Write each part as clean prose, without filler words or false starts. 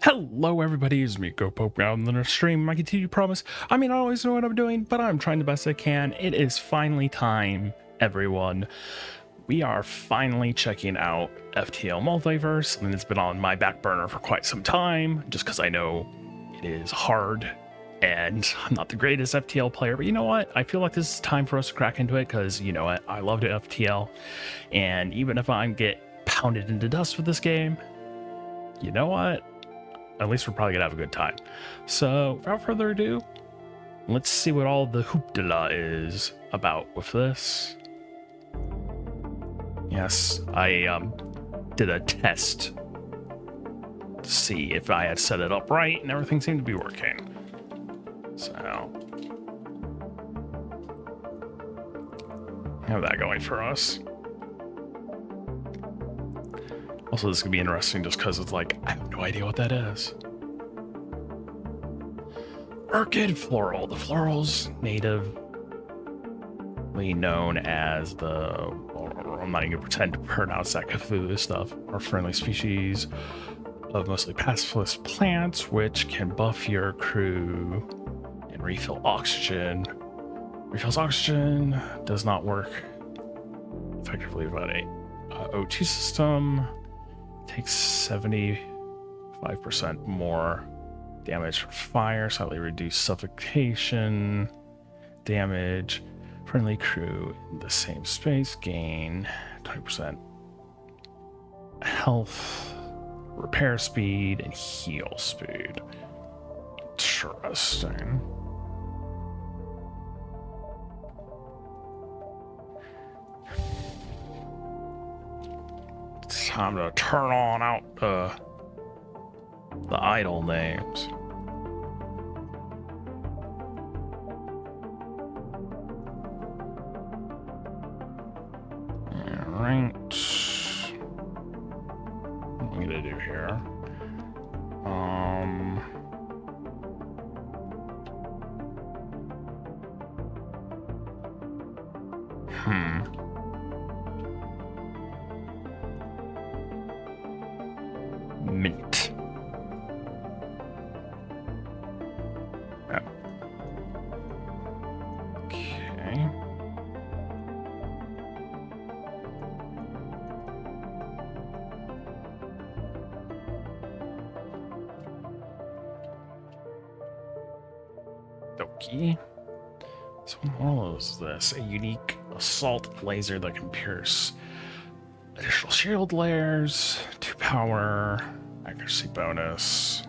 Hello everybody, it's me, Pope out on the stream. I continue to promise. I mean, I always know what I'm doing, but I'm trying the best I can. It is finally time, everyone. We are finally checking out FTL Multiverse. I mean, it's been on my back burner for quite some time, just because I know it is hard, and I'm not the greatest FTL player, but you know what? I feel like this is time for us to crack into it, because you know what? I love the FTL, and even if I get pounded into dust with this game, you know what? At least we're probably gonna have a good time. So without further ado, let's see what all the hoopla is about with this. Yes, I did a test to see if I had set it up right, and everything seemed to be working. So have that going for us. Also, this could be interesting just because it's like, I have no idea what that is. Orchid floral. The floral's natively known as I'm not even going to pretend to pronounce that Cthulhu stuff, are friendly species of mostly pacifist plants, which can buff your crew and refill oxygen. Refills oxygen, does not work effectively without a O2 system. Takes 75% more damage from fire, slightly reduced suffocation damage. Friendly crew in the same space gain 20% health, repair speed, and heal speed. Interesting. It's time to turn on out the idle names. Alright. What am I gonna do here? Mint. Oh. Okay. Dokie. So what model is this? A unique assault laser that can pierce additional shield layers, 2 power, accuracy bonus,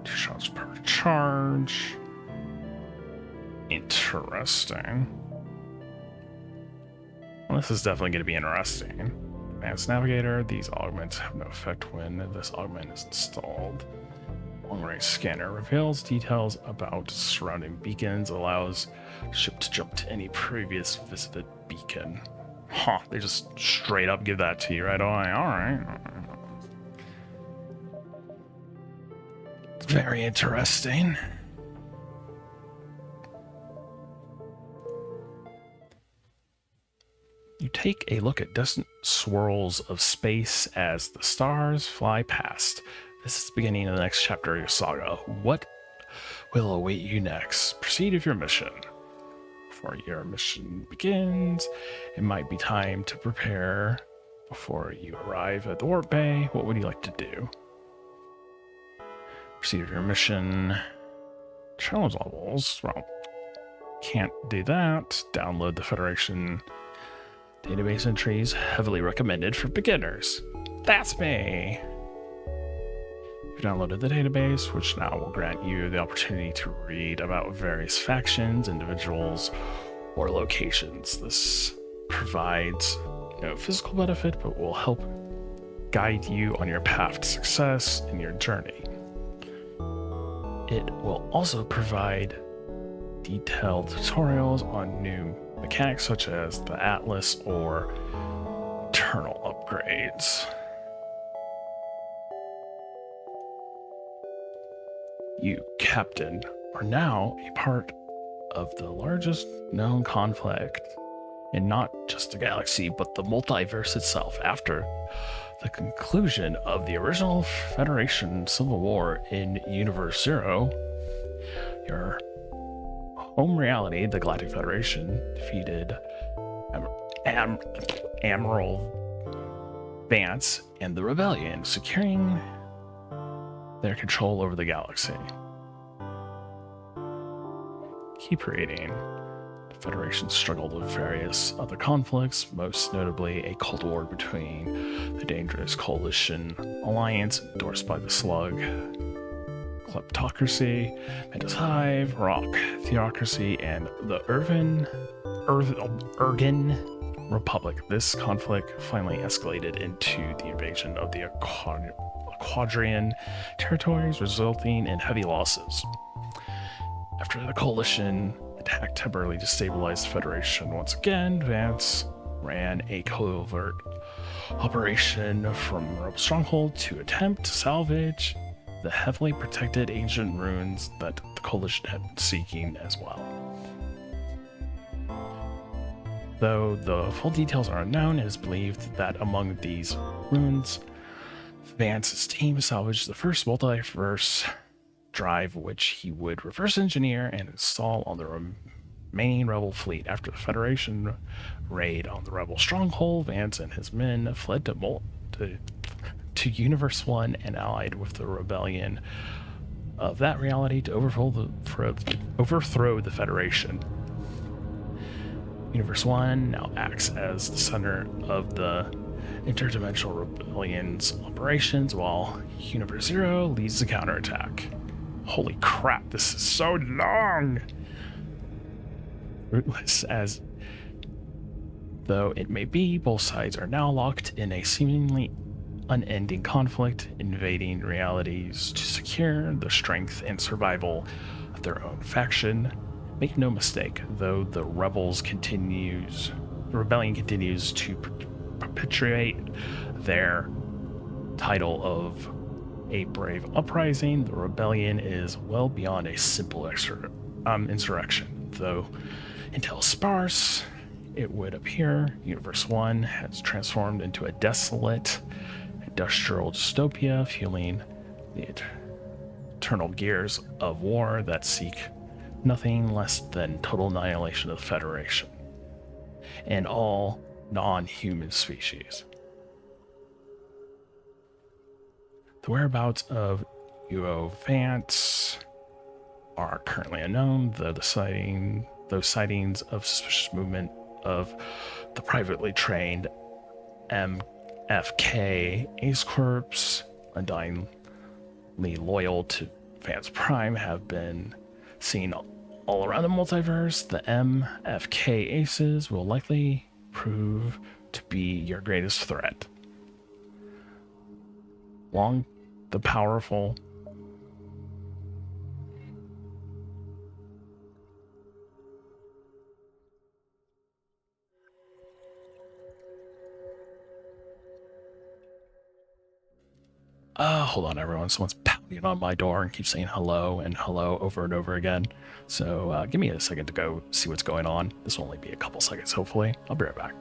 2 shots per charge. Interesting. Well, this is definitely going to be interesting. Advanced Navigator, these augments have no effect when this augment is installed. Long-range scanner reveals details about surrounding beacons, allows ship to jump to any previous visited beacon. Huh, they just straight up give that to you right away. Alright. It's very interesting. You take a look at distant swirls of space as the stars fly past. This is the beginning of the next chapter of your saga. What will await you next? Proceed with your mission. Before your mission begins, it might be time to prepare before you arrive at the warp bay. What would you like to do? Proceed with your mission. Challenge levels. Well, can't do that. Download the Federation database entries, heavily recommended for beginners. That's me. You downloaded the database, which now will grant you the opportunity to read about various factions, individuals, or locations. This provides no physical benefit, but will help guide you on your path to success in your journey. It will also provide detailed tutorials on new mechanics such as the Atlas or internal upgrades. You, Captain, are now a part of the largest known conflict and not just the galaxy, but the multiverse itself. After the conclusion of the original Federation Civil War in Universe Zero, your home reality, the Galactic Federation, defeated Admiral Vance and the Rebellion, securing their control over the galaxy. Keep reading. The Federation struggled with various other conflicts, most notably a cold war between the dangerous Coalition Alliance endorsed by the Slug, Kleptocracy, Mantis Hive, Rock Theocracy, and the Ergen Republic. This conflict finally escalated into the invasion of the Quadrian territories, resulting in heavy losses. After the Coalition attack temporarily destabilized the Federation once again, Vance ran a covert operation from Rebel Stronghold to attempt to salvage the heavily protected ancient ruins that the Coalition had been seeking as well. Though the full details are unknown, it is believed that among these ruins, Vance's team salvaged the first multiverse drive, which he would reverse engineer and install on the remaining Rebel fleet. After the Federation raid on the Rebel stronghold, Vance and his men fled to Universe 1 and allied with the Rebellion of that reality to overthrow the Federation. Universe 1 now acts as the center of the interdimensional rebellion's operations, while Universe 0 leads the counterattack. Holy crap, this is so long! Rootless as though it may be, both sides are now locked in a seemingly unending conflict, invading realities to secure the strength and survival of their own faction. Make no mistake, though the rebellion continues to perpetuate their title of a brave uprising, the rebellion is well beyond a simple insurrection. Though intel sparse, it would appear Universe 1 has transformed into a desolate industrial dystopia, fueling the eternal gears of war that seek nothing less than total annihilation of the Federation and all non-human species. The whereabouts of UO Vance are currently unknown, though those sightings of suspicious movement of the privately trained MFK Ace Corps, undyingly loyal to Vance Prime, have been seen all around the multiverse. The MFK Aces will likely prove to be your greatest threat. Long the powerful hold on everyone, someone's pounding on my door and keeps saying hello and hello over and over again. So give me a second to go see what's going on. This will only be a couple seconds, hopefully. I'll be right back.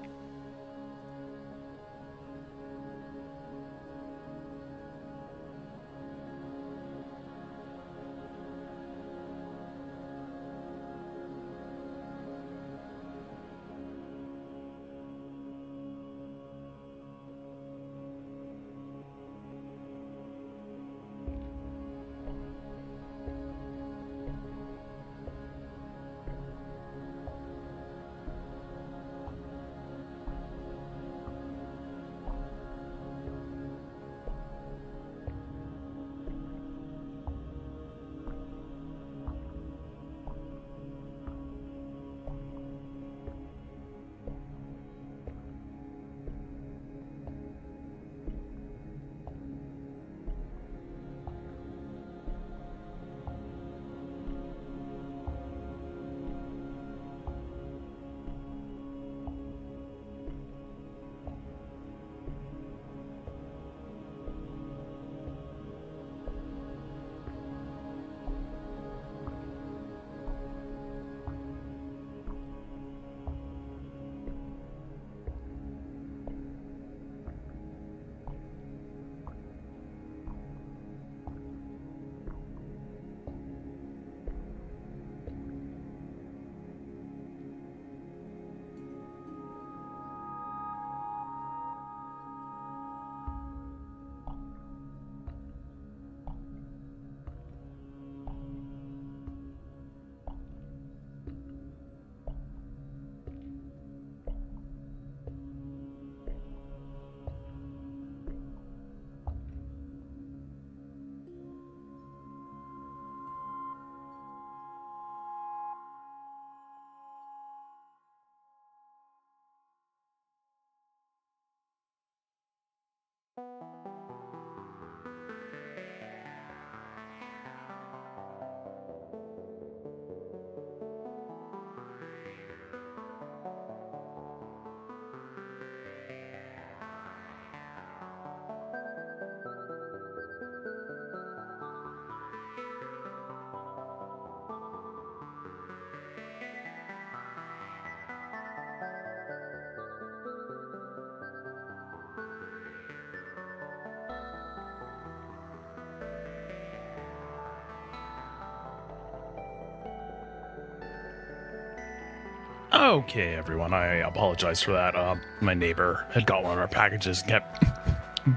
Okay, everyone, I apologize for that. My neighbor had got one of our packages and kept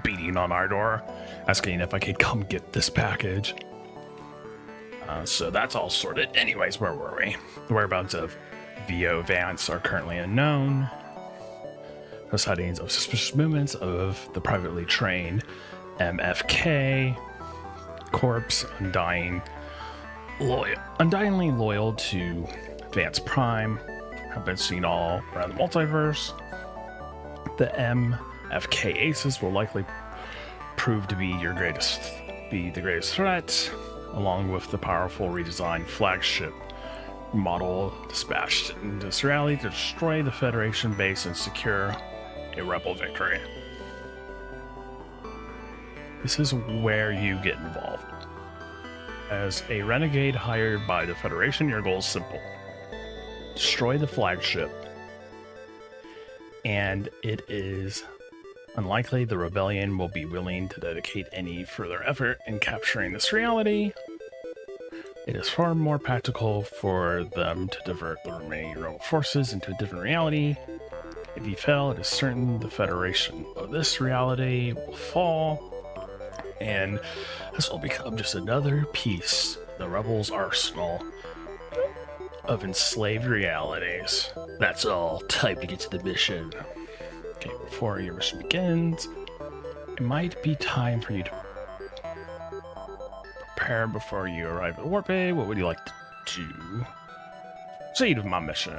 beating on our door, asking if I could come get this package. So that's all sorted. Anyways, where were we? The whereabouts of VO Vance are currently unknown. No sightings of suspicious movements of the privately trained MFK corpse, undyingly loyal to Vance Prime, have been seen all around the multiverse. The MFK Aces will likely prove to be the greatest threat, along with the powerful redesigned flagship model dispatched into this rally to destroy the Federation base and secure a rebel victory. This is where you get involved. As a renegade hired by the Federation, your goal is simple. Destroy the flagship, and it is unlikely the rebellion will be willing to dedicate any further effort in capturing this reality. It is far more practical for them to divert the remaining rebel forces into a different reality. If you fail, it is certain the Federation of this reality will fall, and this will become just another piece of the rebels' arsenal of enslaved realities. That's all. Time to get to the mission. Okay, before your mission begins, it might be time for you to prepare before you arrive at Warp Bay. What would you like to do? Proceed with my mission.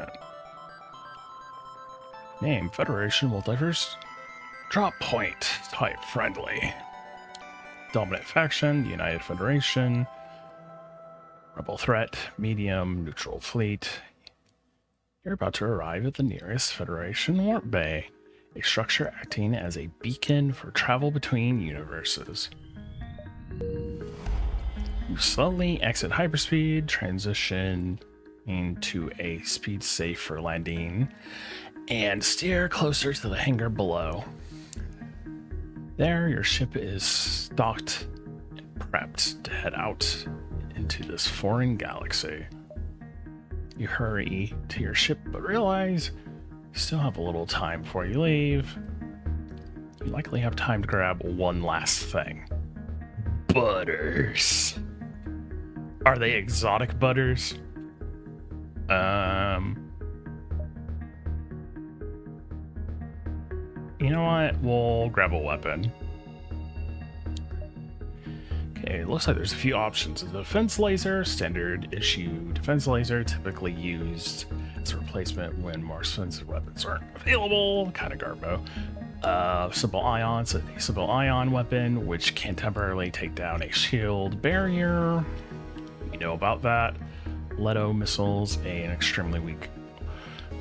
Name: Federation Multiverse. Drop point: type friendly. Dominant faction: the United Federation. Rebel threat: medium. Neutral fleet. You're about to arrive at the nearest Federation Warp Bay, a structure acting as a beacon for travel between universes. You slowly exit hyperspeed, transition into a speed safe for landing, and steer closer to the hangar below. There, your ship is stocked and prepped to head out into this foreign galaxy. You hurry to your ship, but realize you still have a little time before you leave. You likely have time to grab one last thing. Butters. Are they exotic butters? You know what? We'll grab a weapon. Okay, it looks like there's a few options. A defense laser, standard issue defense laser, typically used as a replacement when more expensive weapons aren't available. Kind of garbo. Simple ions, a simple ion weapon, which can temporarily take down a shield barrier. You know about that. Leto missiles, an extremely weak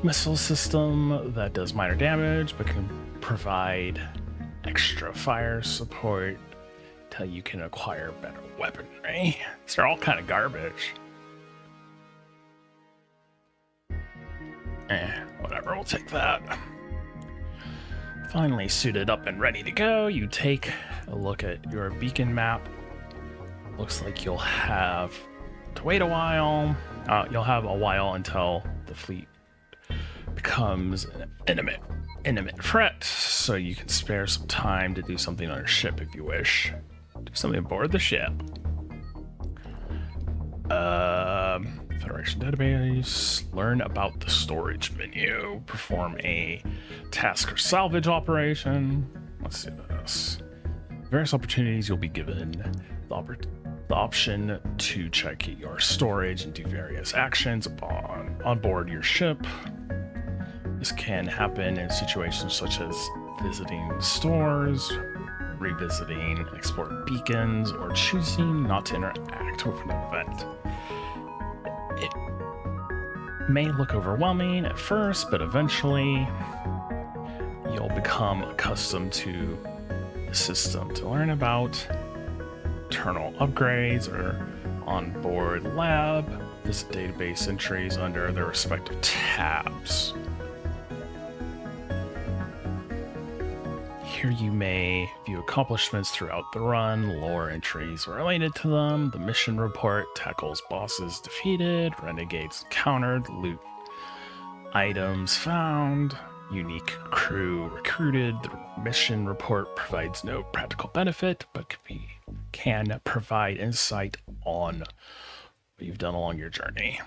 missile system that does minor damage, but can provide extra fire support until you can acquire better weaponry. These are all kind of garbage. Whatever, we'll take that. Finally suited up and ready to go, you take a look at your beacon map. Looks like you'll have to wait a while. You'll have a while until the fleet becomes an imminent threat, so you can spare some time to do something on your ship if you wish. Do something aboard the ship. Federation database. Learn about the storage menu. Perform a task or salvage operation. Let's do this. Various opportunities, you'll be given the option to check your storage and do various actions on board your ship. This can happen in situations such as visiting stores, revisiting export beacons, or choosing not to interact with an event. It may look overwhelming at first, but eventually you'll become accustomed to the system. To learn about internal upgrades or onboard lab, visit database entries under their respective tabs. Here you may view accomplishments throughout the run, lore entries related to them. The mission report tackles bosses defeated, renegades encountered, loot items found, unique crew recruited. The mission report provides no practical benefit, but can provide insight on what you've done along your journey.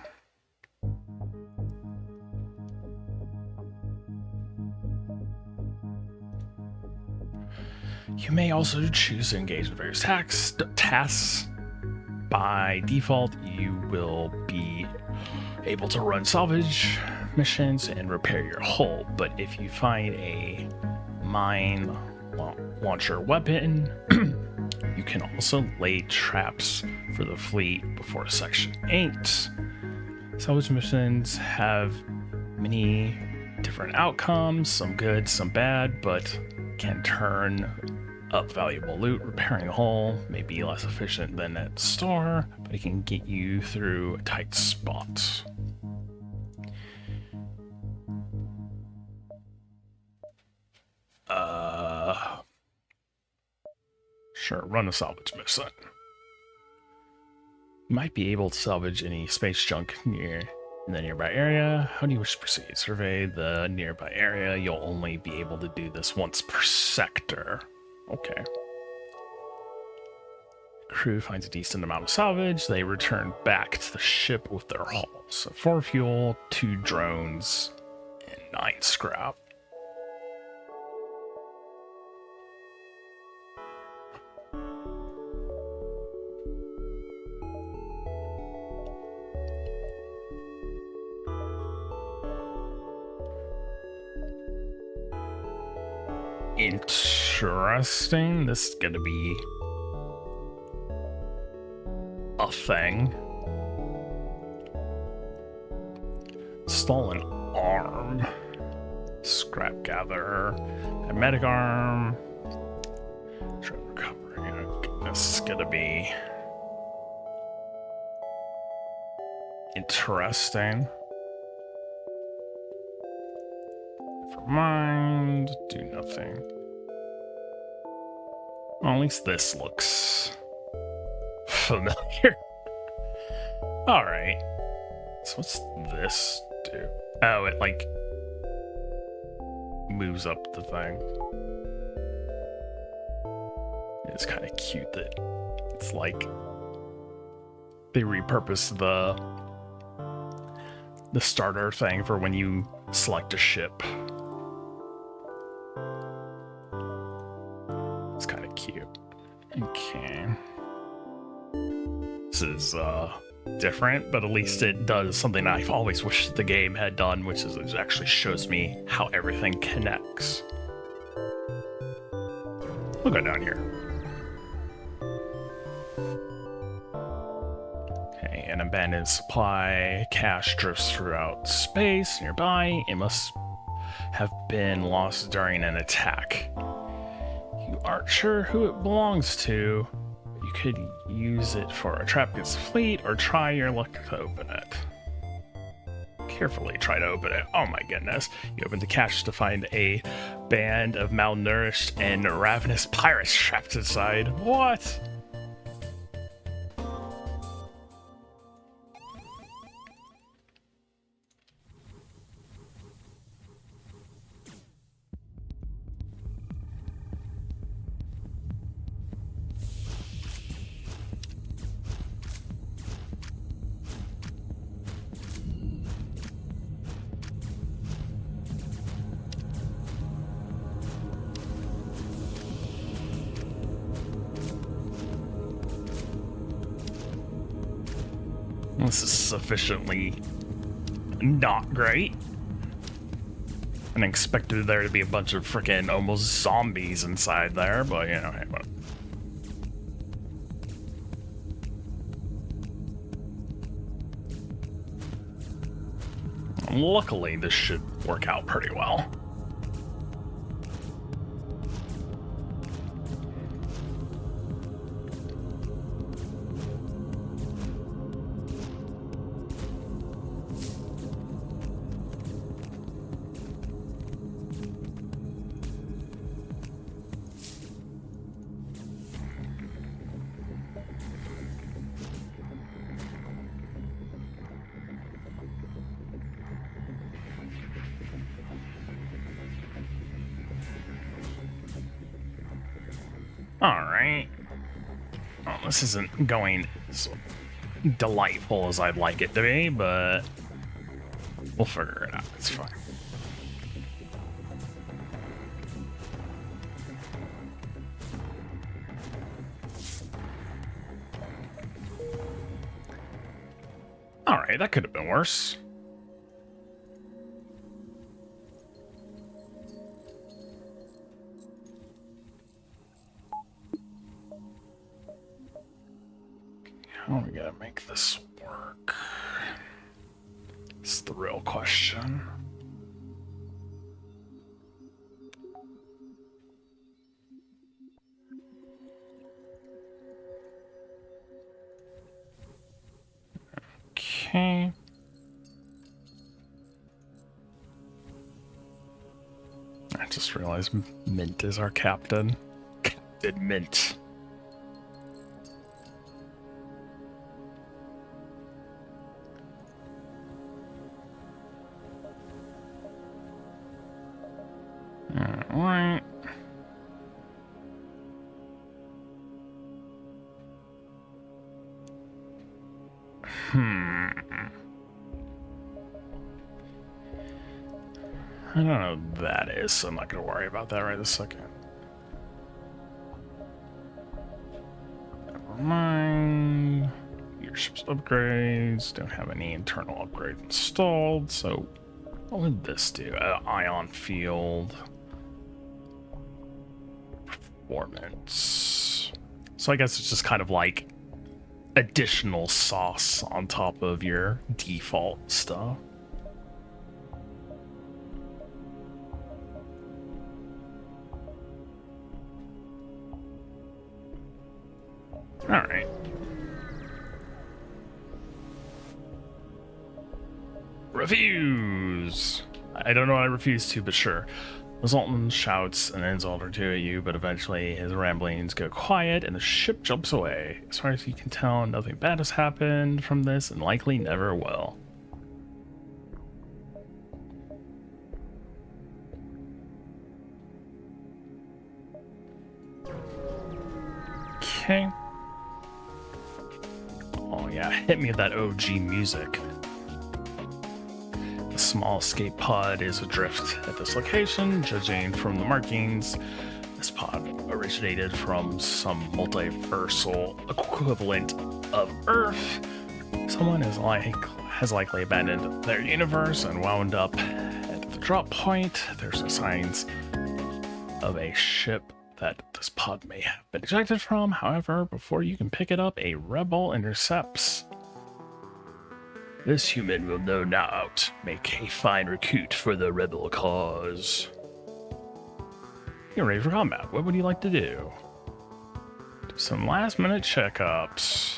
You may also choose to engage in various tasks. By default, you will be able to run salvage missions and repair your hull, but if you find a mine launcher weapon, you can also lay traps for the fleet before Section 8. Salvage missions have many different outcomes, some good, some bad, but can turn up valuable loot. Repairing a hull may be less efficient than at the store, but it can get you through a tight spot. Sure, run a salvage mission. You might be able to salvage any space junk in the nearby area. How do you wish to proceed? Survey the nearby area. You'll only be able to do this once per sector. Okay. Crew finds a decent amount of salvage. They return back to the ship with their hauls. 4 fuel, 2 drones, and 9 scrap. Interesting. This is gonna be a thing. Stolen arm. Scrap gatherer. A medic arm. Try recovering. This is gonna be interesting. Never mind. Do nothing. Well, at least this looks familiar. Alright. So what's this do? Oh, it like moves up the thing. It's kind of cute that it's like they repurposed the starter thing for when you select a ship. It's kind of cute. Okay. This is different, but at least it does something I've always wished the game had done, which is it actually shows me how everything connects. We'll go down here. Okay, an abandoned supply cache drifts throughout space nearby. It must have been lost during an attack. You aren't sure who it belongs to. You could use it for a trap against the fleet, or try your luck to open it. Carefully try to open it. Oh my goodness. You open the cache to find a band of malnourished and ravenous pirates trapped inside. What? This is sufficiently not great. And expected there to be a bunch of freaking almost zombies inside there, but you know, hey, what? Luckily, this should work out pretty well. Alright. Well, this isn't going as delightful as I'd like it to be, but we'll figure it out. It's fine. Alright, that could have been worse. How are we gonna make this work? It's the real question. Okay. I just realized Mint is our captain. Captain Mint. Alright. I don't know what that is, so I'm not going to worry about that right this second. Never mind. Leadership's upgrades. Don't have any internal upgrades installed, so what would this do? Ion field. Performance. So I guess it's just kind of like additional sauce on top of your default stuff. Alright. Refuse! I don't know I refuse to, but sure. The Sultan shouts an insult or two at you, but eventually his ramblings go quiet and the ship jumps away. As far as you can tell, nothing bad has happened from this and likely never will. Okay. Oh yeah, hit me with that OG music. The small escape pod is adrift at this location. Judging from the markings, this pod originated from some multiversal equivalent of Earth. Someone has likely abandoned their universe and wound up at the drop point. There's no signs of a ship that this pod may have been ejected from. However, before you can pick it up, a rebel intercepts. This human will no doubt make a fine recruit for the rebel cause. You're ready for combat. What would you like to do? Do some last-minute checkups.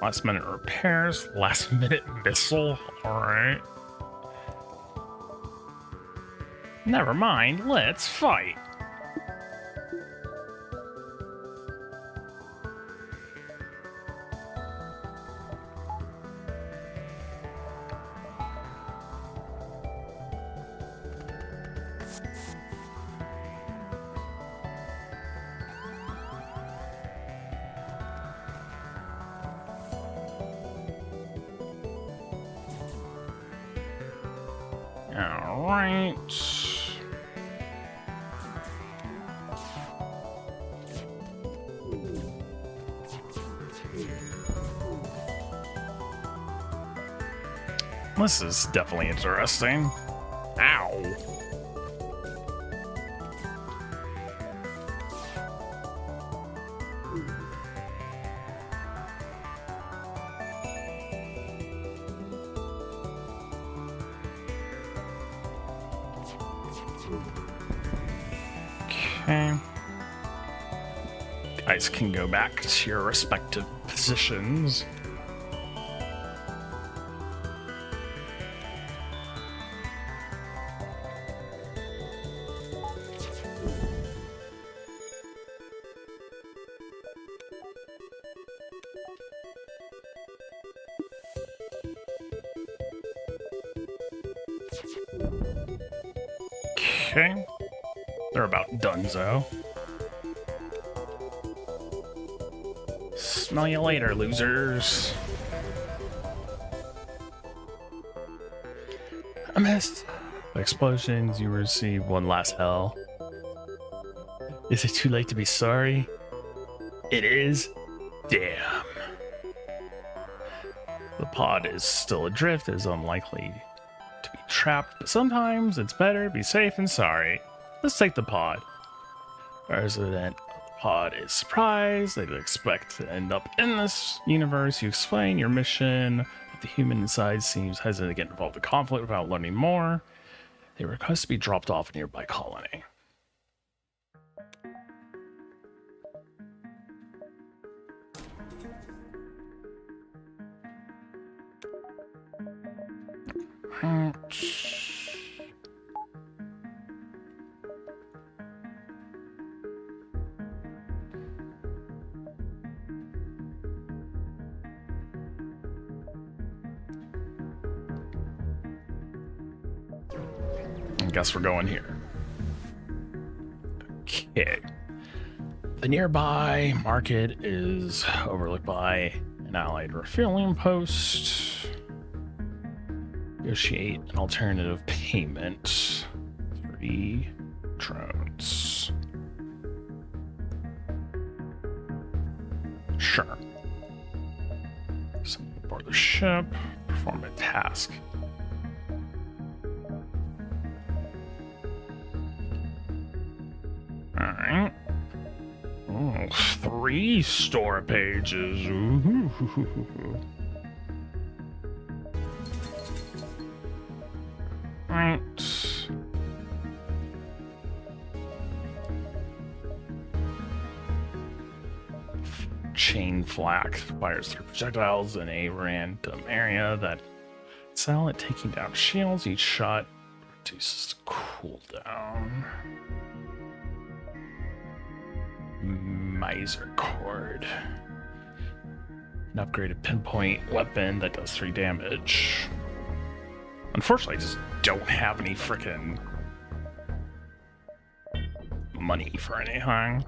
Last-minute repairs. Last-minute missile. Alright. Never mind. Let's fight. Alright. This is definitely interesting. Okay. Guys can go back to your respective positions. Okay. They're about donezo. Smell you later, losers. Amidst the explosions, you receive one last hell. Is it too late to be sorry? It is? Damn. The pod is still adrift, is unlikely to be trapped, but sometimes it's better to be safe than sorry. Let's take the pod. Resident of the pod is surprised. They expect to end up in this universe. You explain your mission, but the human inside seems hesitant to get involved in conflict without learning more. They request to be dropped off a nearby colony. I guess we're going here. Okay. The nearby market is overlooked by an allied refueling post. Negotiate an alternative payment. 3 drones. Sure. Someone aboard the ship. Perform a task. Alright. Oh, 3 store pages. Ooh. Right. Chain flak fires through projectiles in a random area that excel at taking down shields. Each shot reduces the cooldown. Miser cord. An upgraded pinpoint weapon that does 3 damage. Unfortunately, I just don't have any freaking money for anything.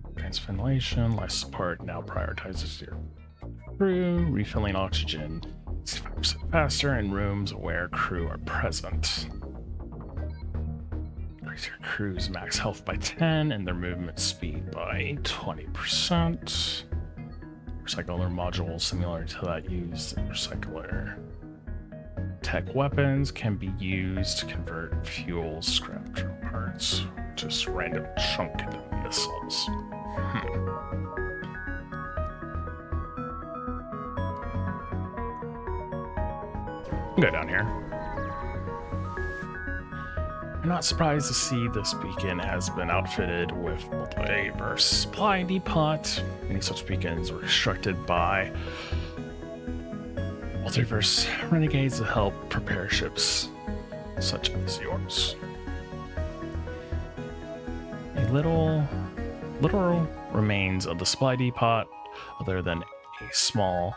Advanced ventilation, life support now prioritizes your crew. Refilling oxygen is 5% faster in rooms where crew are present. Increase your crew's max health by 10 and their movement speed by 20%. Recycler module similar to that used in recycler. Tech weapons can be used to convert fuel, scrap parts, just random chunk missiles. Go down here. You're not surprised to see this beacon has been outfitted with multiverse supply depot. Many such beacons were constructed by multiverse renegades to help prepare ships such as yours. A literal remains of the supply depot, other than a small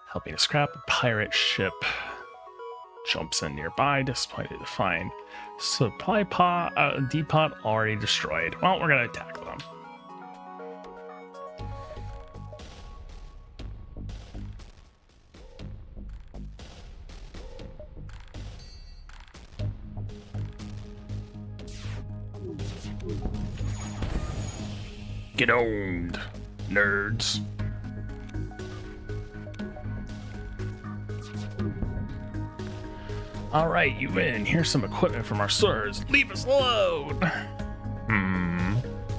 helping to scrap a pirate ship jumps in nearby, disappointed to find supply depot already destroyed. Well, we're gonna attack them. Get owned, nerds. Alright, you win. Here's some equipment from our stores. Leave us alone!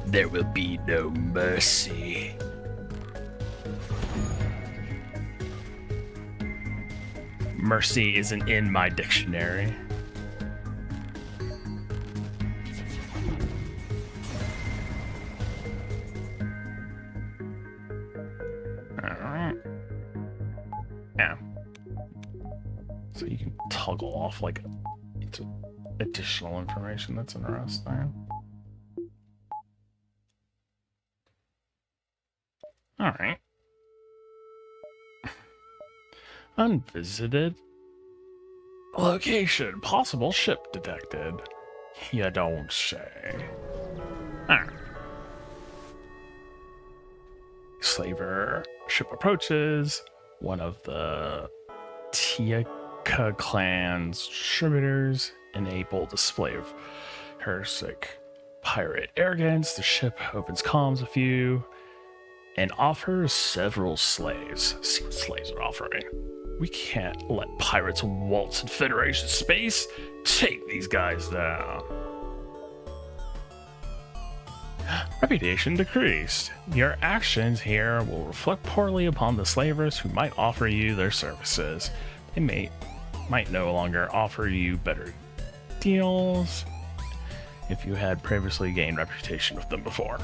There will be no mercy. Mercy isn't in my dictionary. Alright. Yeah. So you can toggle off like additional information. That's interesting. Alright. Unvisited. Location. Possible ship detected. You don't say. Alright. Slaver ship approaches. One of the Tiaka clan's distributors enable display of heretic pirate arrogance. The ship opens comms with you and offers several slaves. See what slaves are offering. We can't let pirates waltz in Federation space. Take these guys down. Reputation decreased. Your actions here will reflect poorly upon the slavers who might offer you their services. They might no longer offer you better deals if you had previously gained reputation with them before.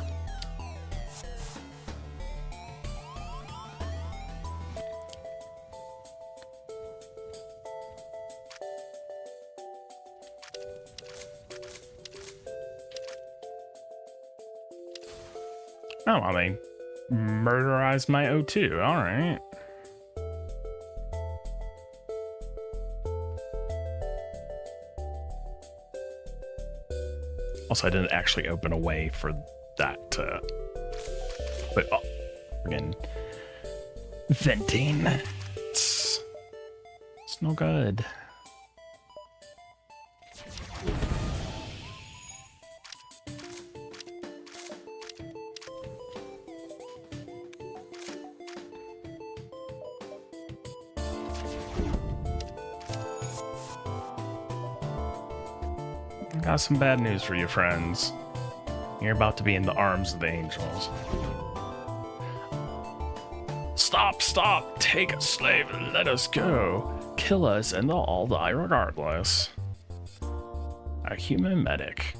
Oh, I mean, murderized my O2. All right. Also, I didn't actually open a way for that to... But, oh, again, venting. It's no good. Got some bad news for you, friends. You're about to be in the arms of the angels. Stop, stop! Take a slave and let us go. Kill us and they'll all die regardless. A human medic.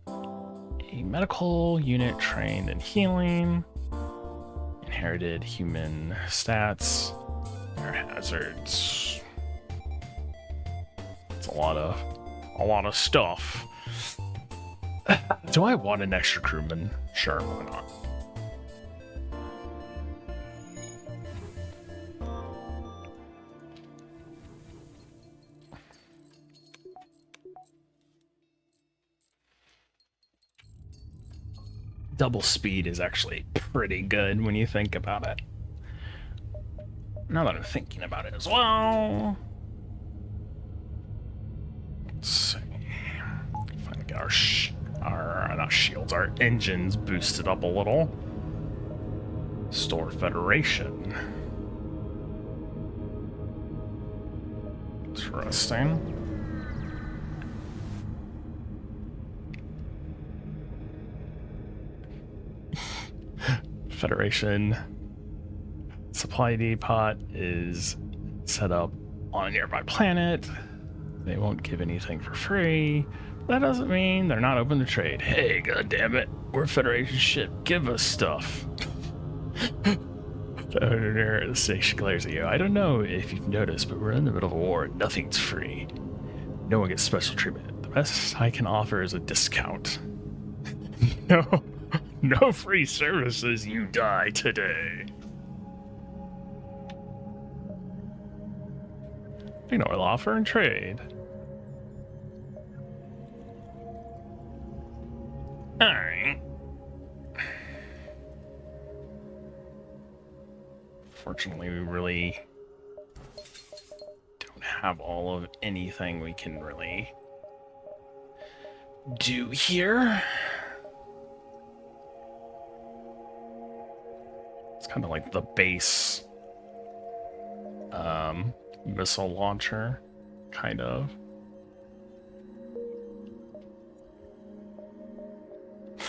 A medical unit trained in healing. Inherited human stats. Or hazards. It's a lot of stuff. Do I want an extra crewman? Sure, why not? Double speed is actually pretty good when you think about it. Now that I'm thinking about it as well. Let's see. Finally get our not shields, our engines boosted up a little. Store Federation. Interesting. Federation supply depot is set up on a nearby planet. They won't give anything for free. That doesn't mean they're not open to trade. Hey, goddammit, we're a Federation ship. Give us stuff. The station glares at you. I don't know if you've noticed, but we're in the middle of a war. Nothing's free. No one gets special treatment. The best I can offer is a discount. No free services, you die today. Ignore the offer and trade. Alright. Fortunately, we really don't have all of anything we can really do here. It's kind of like the base missile launcher, kind of.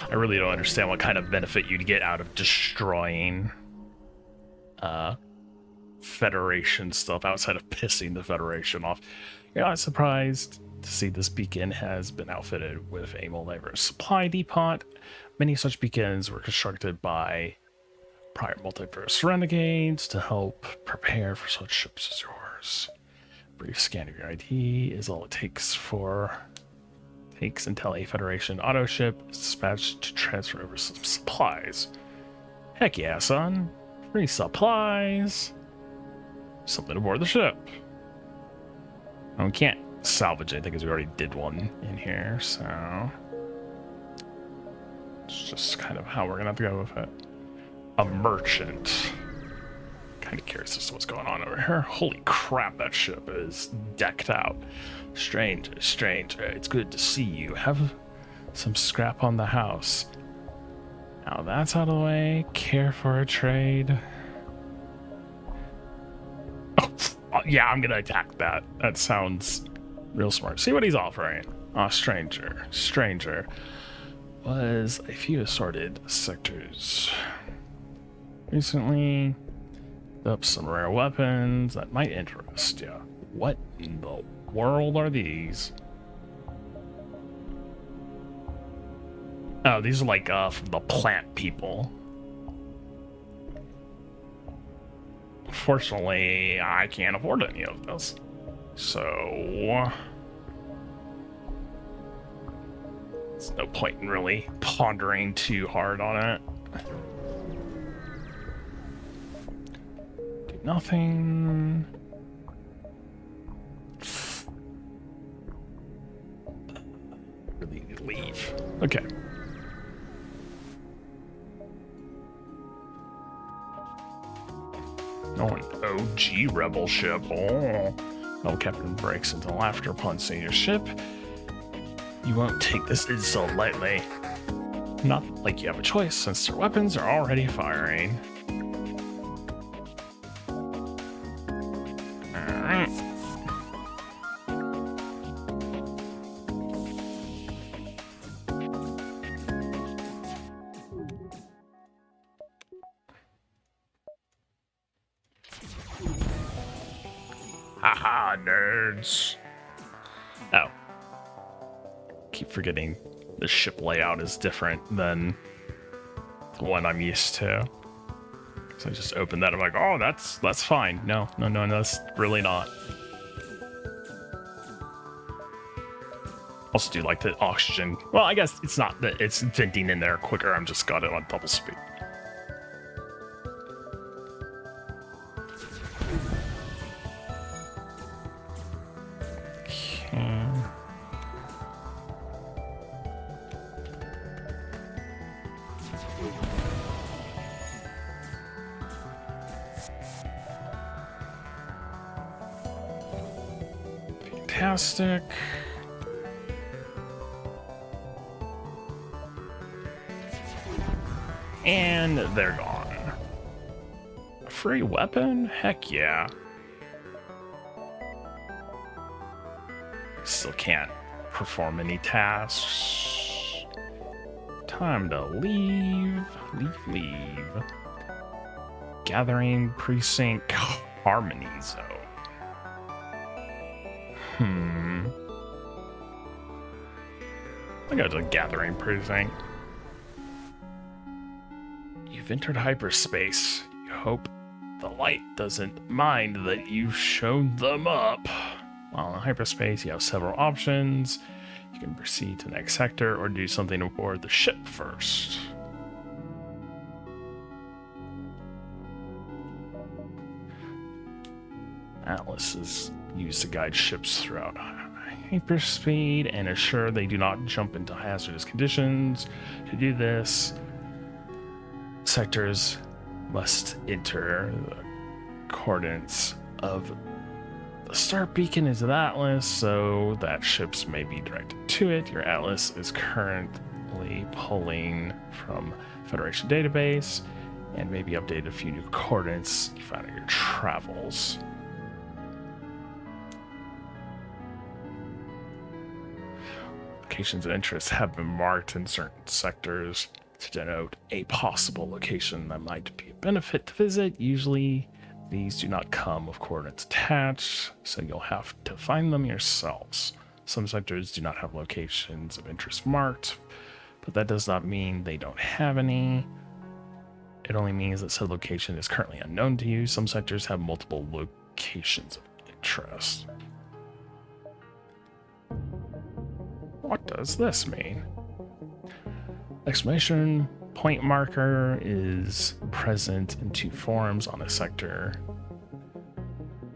I really don't understand what kind of benefit you'd get out of destroying Federation stuff outside of pissing the Federation off. You're not surprised to see this beacon has been outfitted with a multiverse supply depot. Many such beacons were constructed by prior multiverse renegades to help prepare for such ships as yours. Brief scan of your ID is all it takes until a Federation auto ship is dispatched to transfer over some supplies. Heck yeah, son. Free supplies. Something aboard the ship. And we can't salvage anything because we already did one in here, so it's just kind of how we're gonna have to go with it. A merchant. Kind of curious as to what's going on over here. Holy crap, that ship is decked out. Stranger, it's good to see you. Have some scrap on the house. Now that's out of the way. Care for a trade? Oh, yeah, I'm gonna attack that. That sounds real smart. See what he's offering. Stranger. Was a few assorted sectors. Recently, up some rare weapons that might interest you. What in the world are these? Oh, these are like from the plant people. Fortunately, I can't afford any of this. So there's no point in really pondering too hard on it. Do nothing. Really need to leave. Okay. Oh, an OG rebel ship. Oh, Captain breaks into laughter upon seeing your ship. You won't take this insult lightly. Not like you have a choice, since their weapons are already firing. Alright. Haha, nerds. Oh. Keep forgetting the ship layout is different than the one I'm used to. So I just opened that, I'm like, oh, that's fine. No, that's really not. Also do like the oxygen. Well, I guess it's not that it's venting in there quicker. I'm just got it on double speed. Fantastic. And they're gone. A free weapon? Heck yeah. Still can't perform any tasks. Time to leave. Leave. Gathering Precinct Harmony Zone. I got a Gathering Precinct. You've entered hyperspace. You hope the light doesn't mind that you've shown them up. While in hyperspace, you have several options. You can proceed to the next sector or do something aboard the ship first. Atlas is used to guide ships throughout hyperspeed and assure they do not jump into hazardous conditions. To do this, sectors must enter the coordinates of the start beacon into the Atlas so that ships may be directed to it. Your Atlas is currently pulling from Federation database and may be updated a few new coordinates you found in your travels. Locations of interest have been marked in certain sectors to denote a possible location that might be a benefit to visit. Usually, these do not come with coordinates attached, so you'll have to find them yourselves. Some sectors do not have locations of interest marked, but that does not mean they don't have any. it only means that said location is currently unknown to you. Some sectors have multiple locations of interest. What does this mean? Exclamation point marker is present in two forms on a sector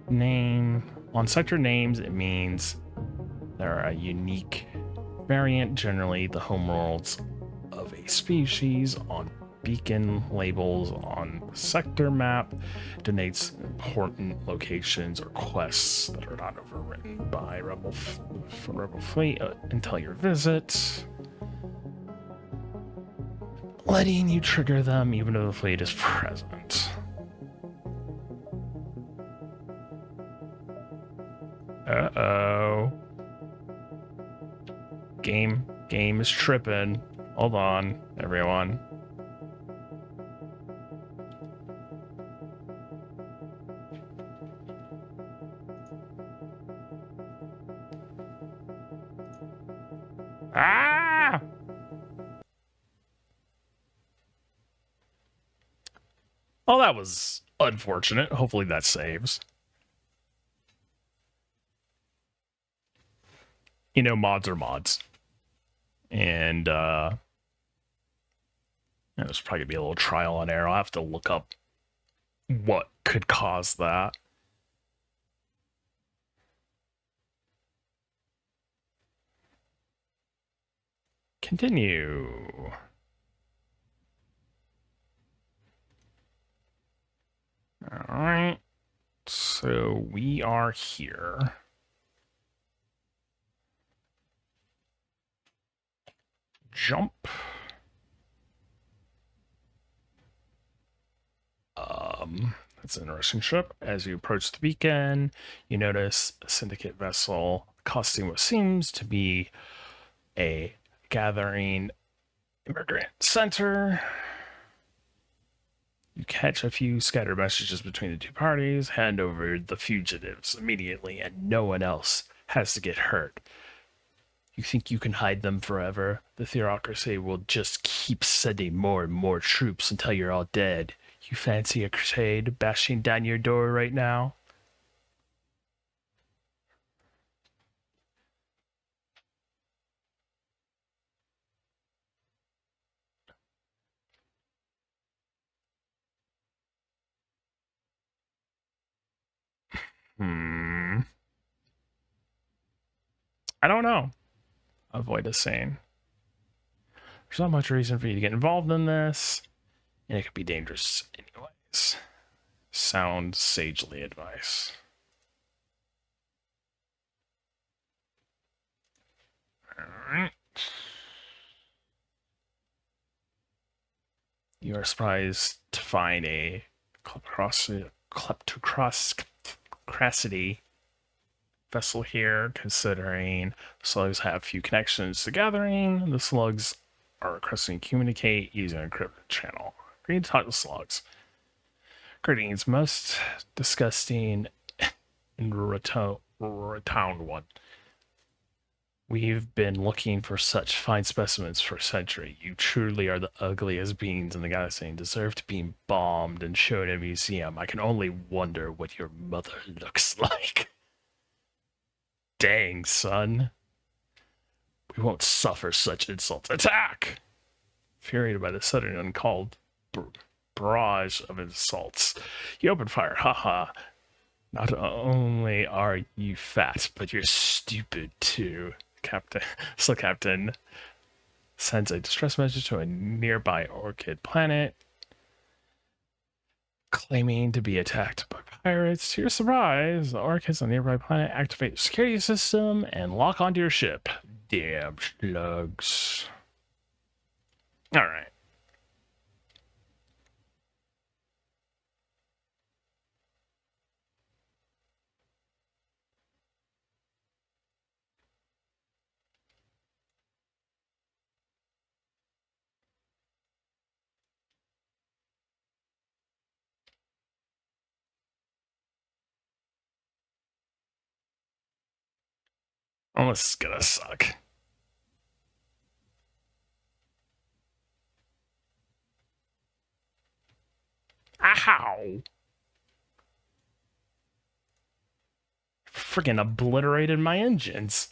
name. On sector names, it means they're a unique variant, generally the homeworlds of a species. On beacon labels on the sector map, denotes important locations or quests that are not overwritten by Rebel Fleet until your visit, letting you trigger them even though the fleet is present. Uh-oh. Game is tripping. Hold on, everyone. Ah! Oh, that was unfortunate. Hopefully that saves. You know, mods are mods. And there's probably gonna be a little trial and error. I'll have to look up what could cause that. Continue. All right. So we are here. Jump. That's an interesting ship. As you approach the beacon, you notice a syndicate vessel costing what seems to be a gathering immigrant center. You catch a few scattered messages between the two parties, hand over the fugitives immediately, and no one else has to get hurt. You think you can hide them forever? The theocracy will just keep sending more and more troops until you're all dead. You fancy a crusade bashing down your door right now? I don't know. Avoid a scene. There's not much reason for you to get involved in this, and it could be dangerous anyways. Sound sagely advice. Alright. You are surprised to find a kleptocracy vessel here, considering the slugs have few connections to gathering. The slugs are requesting to communicate using an encrypted channel. Agree to talk to slugs. Greetings, most disgusting and rotund one. We've been looking for such fine specimens for a century. You truly are the ugliest beings in the galaxy and deserve to be bombed and shown in a museum. I can only wonder what your mother looks like. Dang, son. We won't suffer such insults. Attack! Infuriated by the sudden uncalled barrage of insults, you open fire. Haha. Not only are you fat, but you're stupid too. Captain sends a distress message to a nearby orchid planet, claiming to be attacked by pirates. To your surprise, the orchids on the nearby planet activate the security system and lock onto your ship. Damn slugs. Alright. Oh, this is gonna suck. How? Freaking obliterated my engines.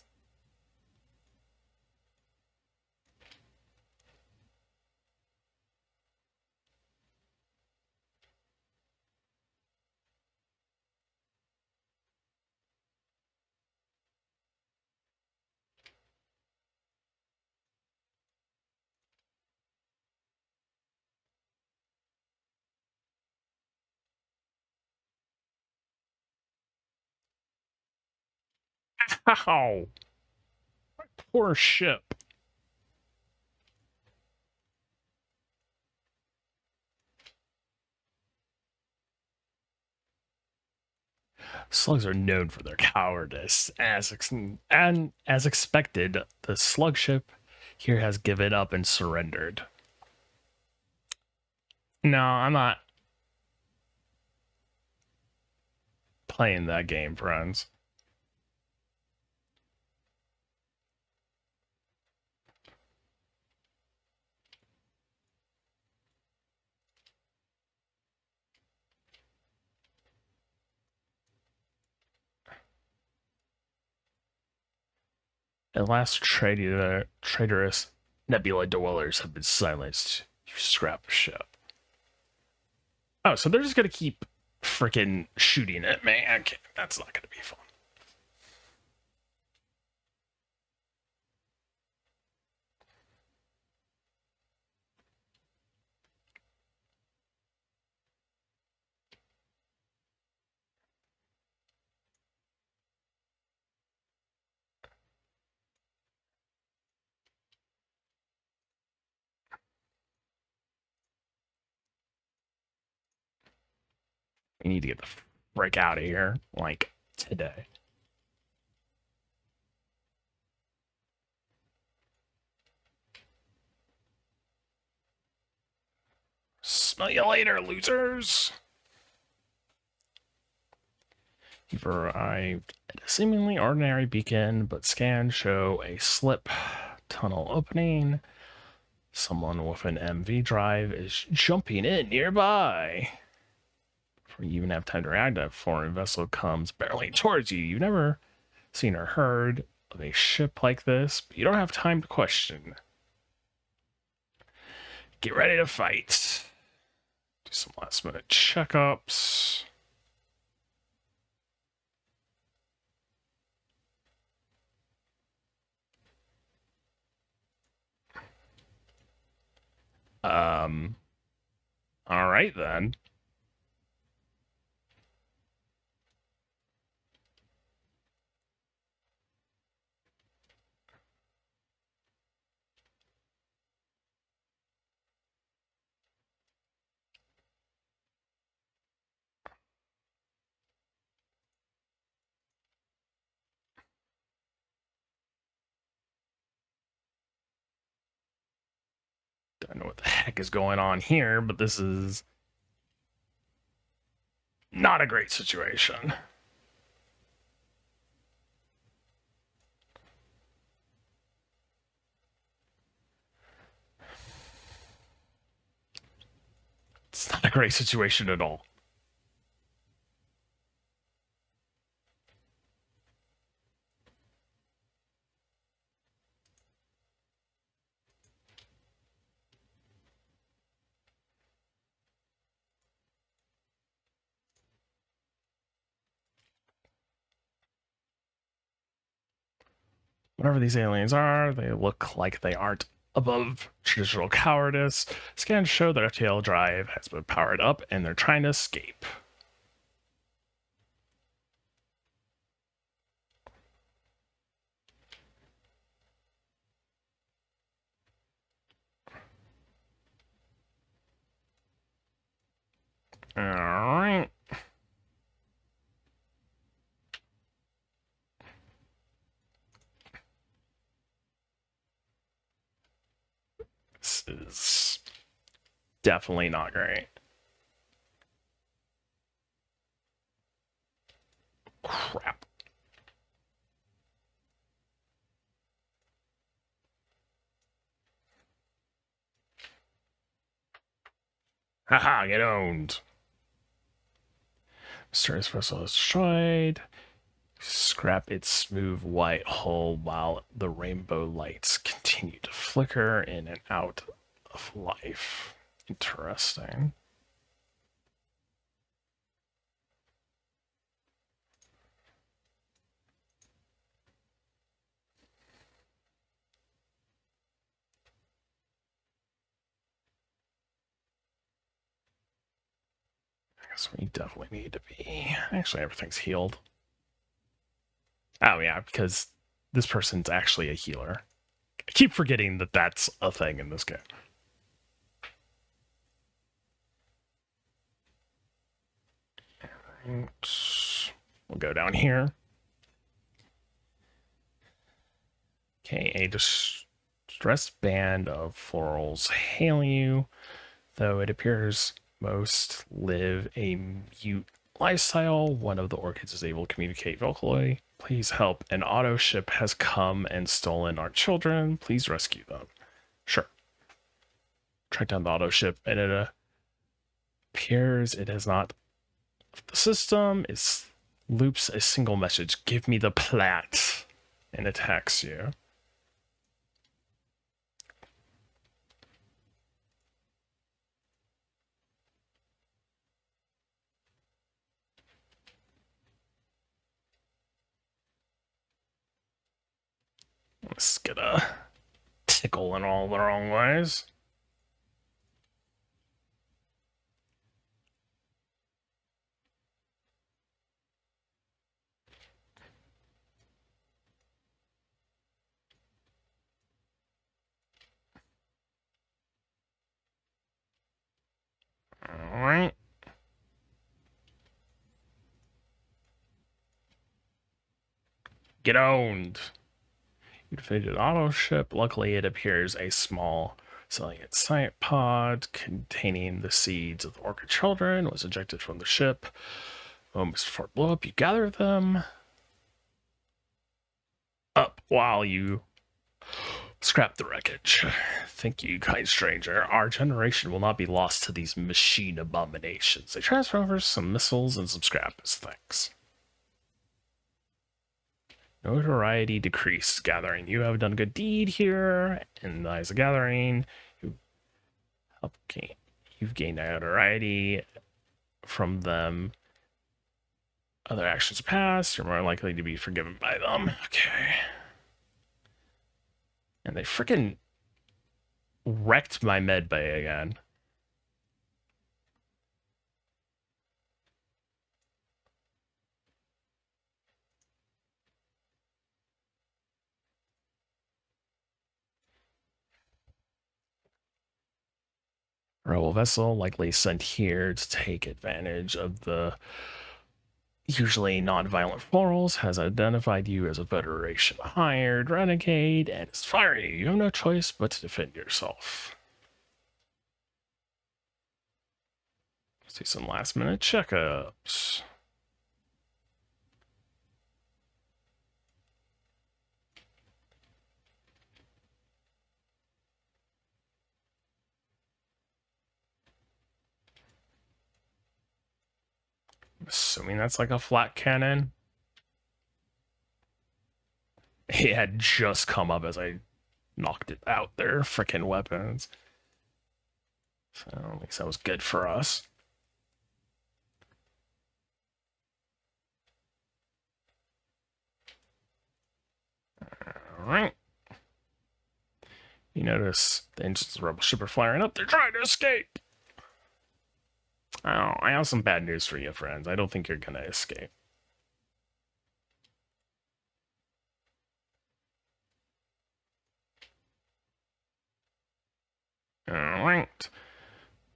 How? Poor ship. Slugs are known for their cowardice. And as expected, the slug ship here has given up and surrendered. No, I'm not playing that game, friends. At last, traitorous nebula dwellers have been silenced. You scrap a ship. Oh, so they're just gonna keep freaking shooting at me. Okay, that's not gonna be fun. We need to get the frick out of here, like today. Smell you later, losers. You've arrived at a seemingly ordinary beacon, but scans show a slip tunnel opening. Someone with an MV drive is jumping in nearby. Before you even have time to react, a foreign vessel comes barreling towards you. You've never seen or heard of a ship like this, but you don't have time to question. Get ready to fight. Do some last minute checkups. All right then. Don't know what the heck is going on here, but this is not a great situation. It's not a great situation at all. Whatever these aliens are, they look like they aren't above traditional cowardice. Scans show their FTL drive has been powered up and they're trying to escape. Alright. This is definitely not great. Crap. Haha, get owned. Mysterious vessel is destroyed. Scrap its smooth white hull while the rainbow lights continue to flicker in and out of life. Interesting. I guess we definitely need to be. Actually, everything's healed. Oh, yeah, because this person's actually a healer. I keep forgetting that that's a thing in this game. We'll go down here. Okay, a distressed band of florals hail you, though it appears most live a mute lifestyle. One of the orchids is able to communicate vocally. Please help. An auto ship has come and stolen our children. Please rescue them. Sure. Track down the auto ship, and it appears it has not left the system. It loops a single message. Give me the plat. And attacks you. Let's get a tickle in all the wrong ways. Alright. Get owned. You defeated auto ship. Luckily, it appears a small salient science pod containing the seeds of the orchid children was ejected from the ship. Moments before it blew up, you gather them up while you scrap the wreckage. Thank you, kind stranger. Our generation will not be lost to these machine abominations. They transfer over some missiles and some scrap as thanks. Notoriety decreased. Gathering. You have done a good deed here in the eyes of Gathering. You've gained notoriety from them. Other actions passed. You're more likely to be forgiven by them. Okay. And they freaking wrecked my med bay again. Rebel vessel likely sent here to take advantage of the usually non-violent florals has identified you as a Federation hired renegade and is firing you. You have no choice but to defend yourself. Let's do some last minute checkups. I'm assuming that's like a flat cannon. It had just come up as I knocked it out there. Freaking weapons. So at least that was good for us. Alright. You notice the engines of the rebel ship are flaring up. They're trying to escape. Oh, I have some bad news for you, friends. I don't think you're gonna escape. Alright.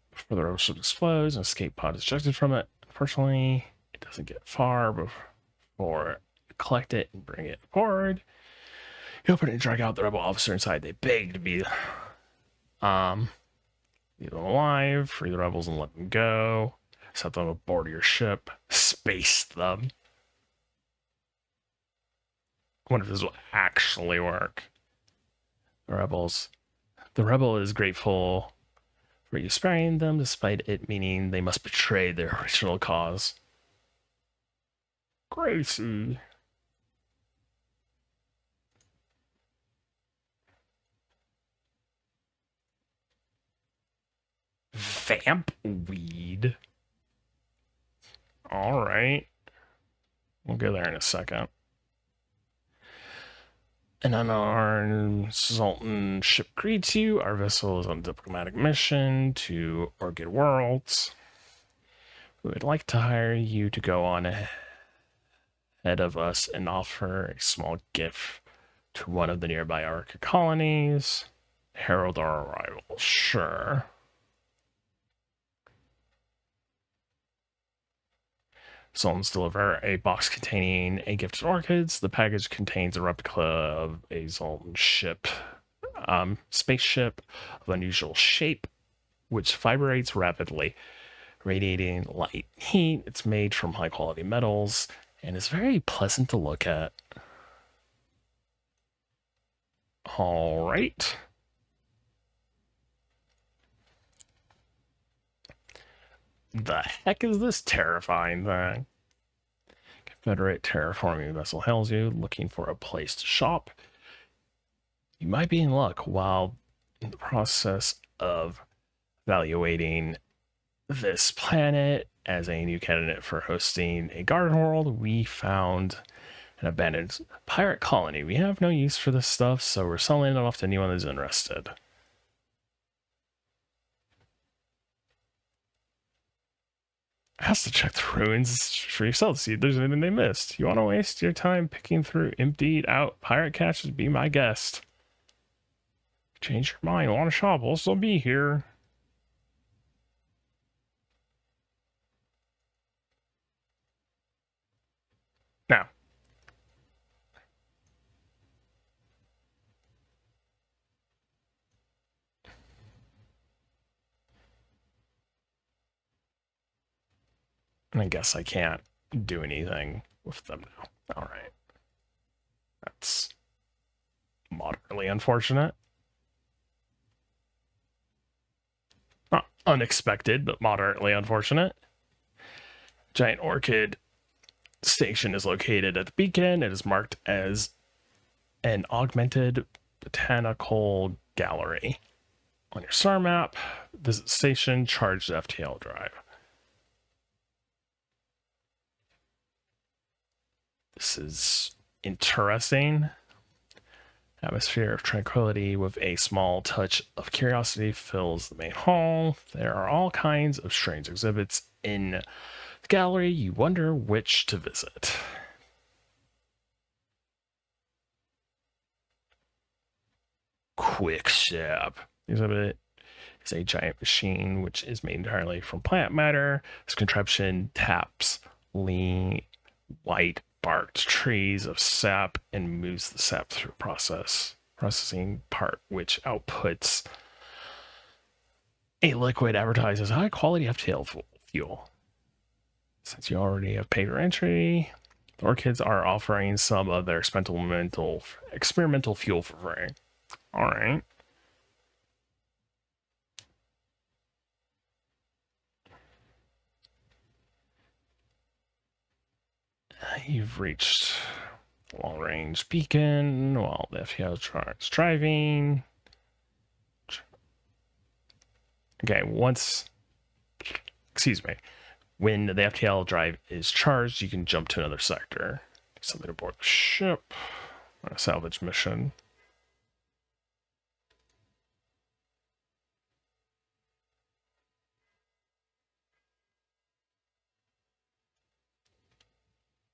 Before the rebel ship explodes, an escape pod is ejected from it. Unfortunately, it doesn't get far before you collect it and bring it forward. You open it and drag out the rebel officer inside. They beg to be leave them alive, free the rebels and let them go. Set them aboard your ship. Space them. I wonder if this will actually work. The rebel is grateful for you sparing them, despite it meaning they must betray their original cause. Gracie. Vamp weed. All right. We'll go there in a second. And then our Sultan ship greets you. Our vessel is on a diplomatic mission to Orchid Worlds. We would like to hire you to go on ahead of us and offer a small gift to one of the nearby Orchid colonies. Herald our arrival. Sure. Sultans deliver a box containing a gift of orchids. The package contains a replica of a Sultan ship, spaceship of unusual shape, which vibrates rapidly, radiating light heat. It's made from high quality metals and is very pleasant to look at. All right. The heck is this terrifying thing? Confederate terraforming vessel hails you, looking for a place to shop. You might be in luck. While in the process of evaluating this planet as a new candidate for hosting a garden world, we found an abandoned pirate colony. We have no use for this stuff, so we're selling it off to anyone who's interested. Has to check the ruins for yourself to see if there's anything they missed. You want to waste your time picking through emptied out pirate caches? Be my guest. Change your mind. Want to shop? We'll still be here. Now. I guess I can't do anything with them now. All right. That's moderately unfortunate. Not unexpected, but moderately unfortunate. Giant Orchid Station is located at the beacon. It is marked as an augmented botanical gallery. On your star map, visit station, charge the FTL drive. This is interesting. Atmosphere of tranquility with a small touch of curiosity fills the main hall. There are all kinds of strange exhibits in the gallery. You wonder which to visit. Quick ship. The exhibit is a giant machine which is made entirely from plant matter. This contraption taps lean white barked trees of sap and moves the sap through processing part, which outputs a liquid advertised as high quality FTL fuel. Since you already have paid your entry, the Orchids are offering some of their experimental fuel for free. All right. You've reached long-range beacon while the FTL is driving. Okay, when the FTL drive is charged, you can jump to another sector. Something aboard the ship on a salvage mission.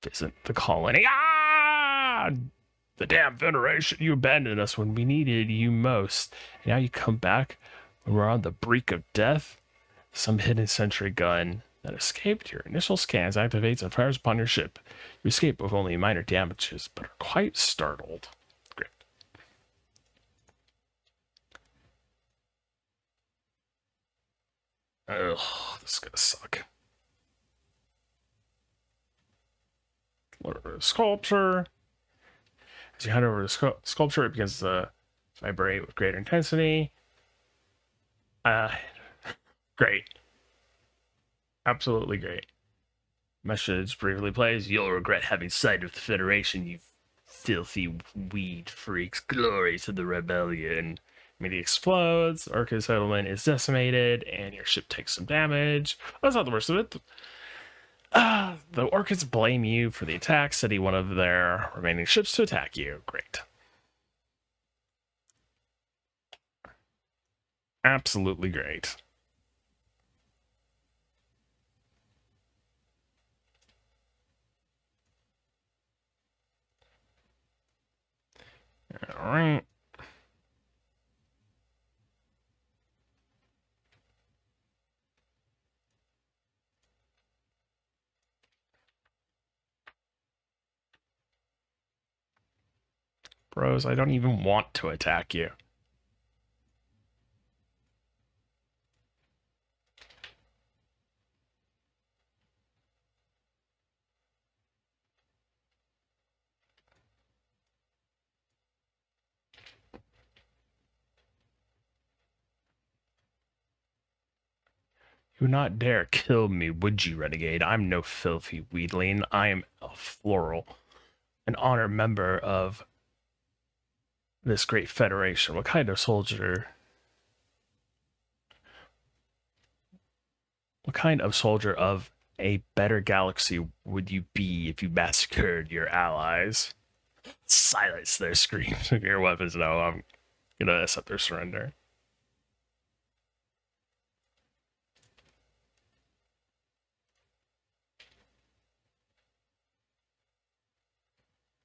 Visit the colony. Ah! The damn Federation. You abandoned us when we needed you most. And now you come back when we're on the brink of death? Some hidden sentry gun that escaped your initial scans activates and fires upon your ship. You escape with only minor damages, but are quite startled. Great. Ugh, this is gonna suck. Sculpture. As you head over to sculpture, it begins to vibrate with greater intensity. Great. Absolutely great. Message briefly plays. You'll regret having sided with the Federation, you filthy weed freaks. Glory to the rebellion. Media explodes, Orca's settlement is decimated, and your ship takes some damage. That's not the worst of it. The Orchids blame you for the attack, sending one of their remaining ships to attack you. Great. Absolutely great. All right. Bros, I don't even want to attack you. You would not dare kill me, would you, renegade? I'm no filthy weedling. I am a floral, an honored member of this great federation. What kind of soldier? What kind of soldier of a better galaxy would you be if you massacred your allies? Silence their screams with your weapons. No, I'm gonna accept their surrender.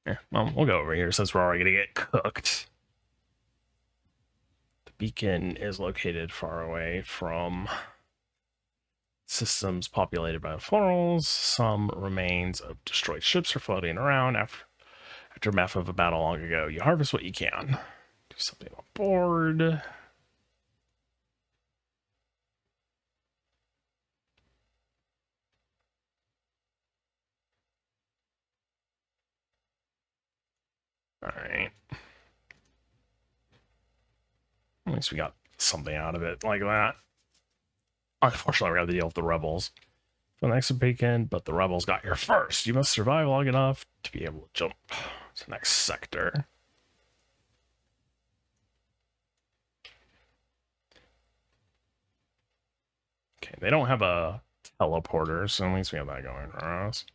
Yeah, well, we'll go over here since we're already gonna get cooked. The beacon is located far away from systems populated by florals. Some remains of destroyed ships are floating around aftermath of a battle long ago. You harvest what you can. Do something on board. All right. At least we got something out of it like that. Unfortunately, we got to deal with the rebels for the next beacon, but the rebels got here first. You must survive long enough to be able to jump to the next sector. Okay, they don't have a teleporter, so at least we have that going for us.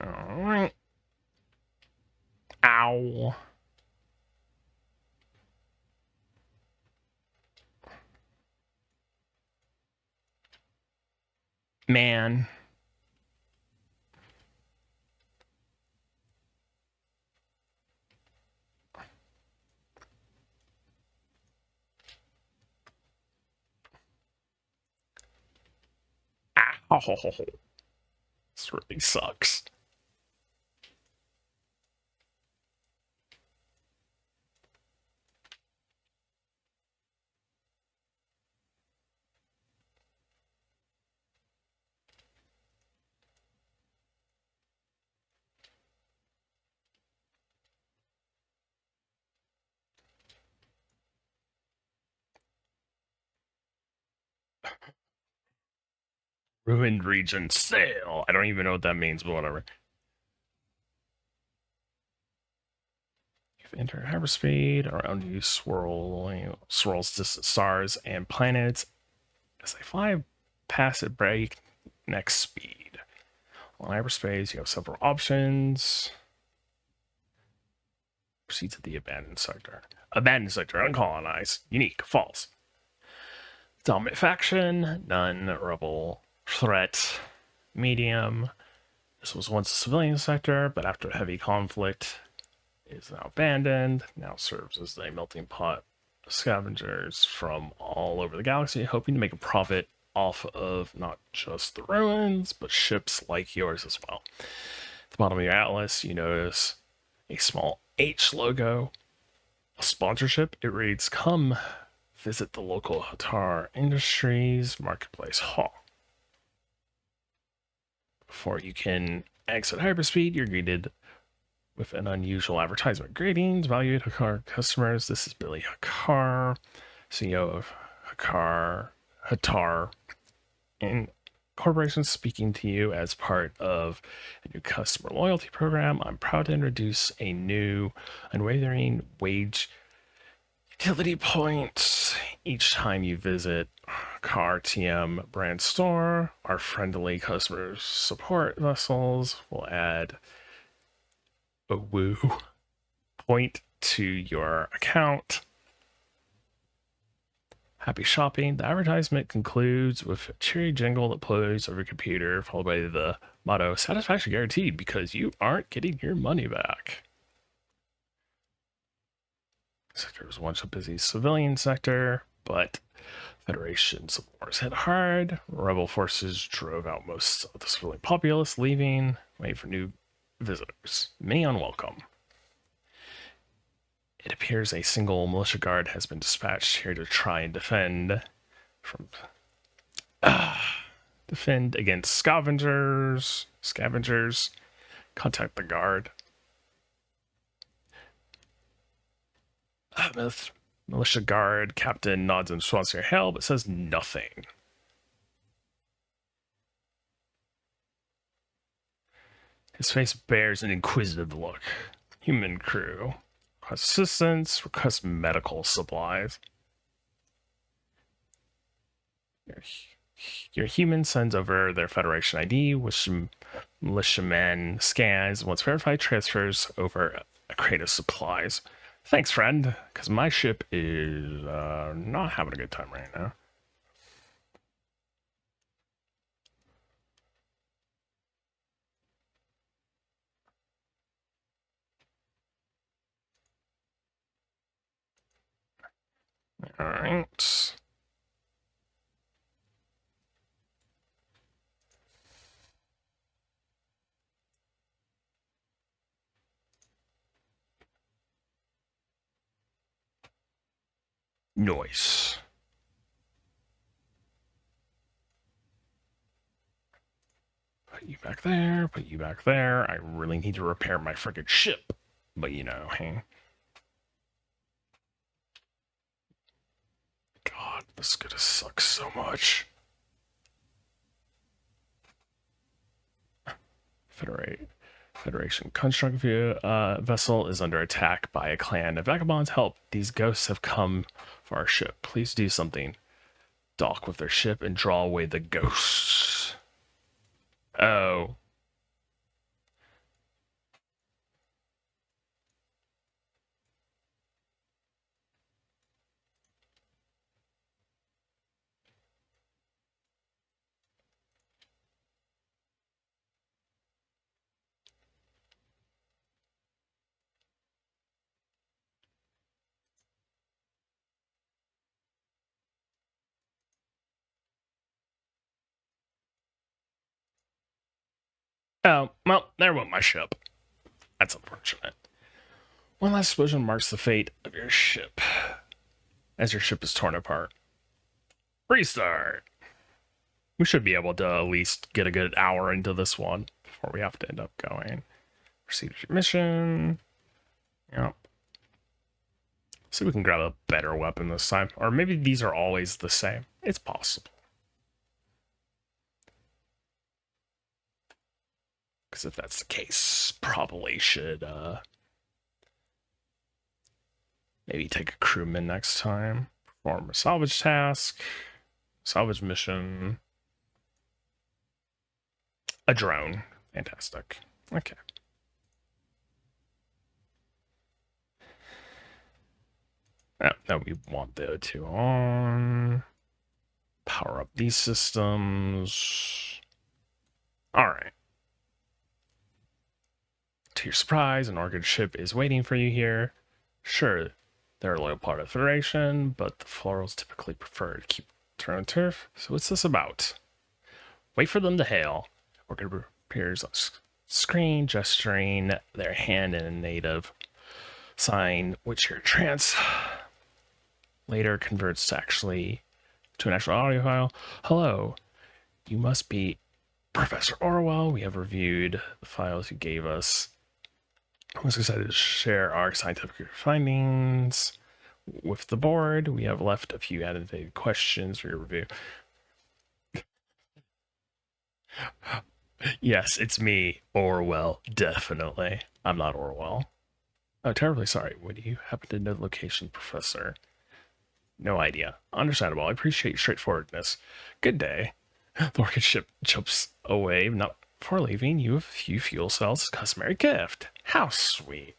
All right. Ow. Man. Ow. This really sucks. Ruined region sail. I don't even know what that means, but whatever. You've entered hyperspeed. Around you swirls distant stars and planets as they fly past at breakneck speed. On hyperspace, you have several options. Proceed to the abandoned sector. Abandoned sector, uncolonized. Unique, false. Dominant faction, none. Rebel threat, medium. This was once a civilian sector, but after a heavy conflict, is now abandoned. Now serves as a melting pot of scavengers from all over the galaxy, hoping to make a profit off of not just the ruins, but ships like yours as well. At the bottom of your atlas, you notice a small H logo, a sponsorship. It reads, "Come visit the local Hatar Industries Marketplace Hall." Before you can exit hyperspeed, you're greeted with an unusual advertisement. Greetings, valued Hakar customers. This is Billy Hakar, CEO of Hatar Incorporation, speaking to you as part of a new customer loyalty program. I'm proud to introduce a new unwavering wage utility points each time you visit Car TM brand store. Our friendly customer support vessels will add a woo point to your account. Happy shopping. The advertisement concludes with a cheery jingle that plays over your computer, followed by the motto, satisfaction guaranteed, because you aren't getting your money back. Sector was once a busy civilian sector, but Federation civil wars hit hard. Rebel forces drove out most of the civilian populace, leaving, waiting for new visitors, many unwelcome. It appears a single militia guard has been dispatched here to try and defend against scavengers. Contact the guard. Militia guard captain nods and swans your hail, but says nothing. His face bears an inquisitive look. Human crew. Request assistance. Request medical supplies. Your human sends over their Federation ID, which militiaman scans. Once verified, transfers over a crate of supplies. Thanks, friend, because my ship is not having a good time right now. All right. Nice. Put you back there, put you back there. I really need to repair my friggin' ship. But you know, hey. God, this is gonna suck so much. Federation construct vessel is under attack by a clan of vagabonds. Help. These ghosts have come for our ship. Please do something. Dock with their ship and draw away the ghosts. Oh. Oh, well, there went my ship. That's unfortunate. One last explosion marks the fate of your ship as your ship is torn apart. Restart. We should be able to at least get a good hour into this one before we have to end up going. Proceed with your mission. Yep. See if we can grab a better weapon this time. Or maybe these are always the same. It's possible. Because if that's the case, probably should maybe take a crewman next time. Perform a salvage task. Salvage mission. A drone. Fantastic. Okay. Now we want the O2 on. Power up these systems. Alright. To your surprise, an Orchid ship is waiting for you here. Sure, they're a loyal part of the Federation, but the Florals typically prefer to keep turn on turf. So what's this about? Wait for them to hail. Orchid appears on screen, gesturing their hand in a native sign, which your trance later converts to an actual audio file. Hello, you must be Professor Orwell, we have reviewed the files you gave us. I was excited to share our scientific findings with the board. We have left a few annotated questions for your review. Yes, it's me, Orwell, definitely. I'm not Orwell. Oh, terribly sorry. Would you happen to know the location, Professor? No idea. Understandable. I appreciate your straightforwardness. Good day. The rocket ship jumps away, not before leaving you a few fuel cells as customary gift. How sweet.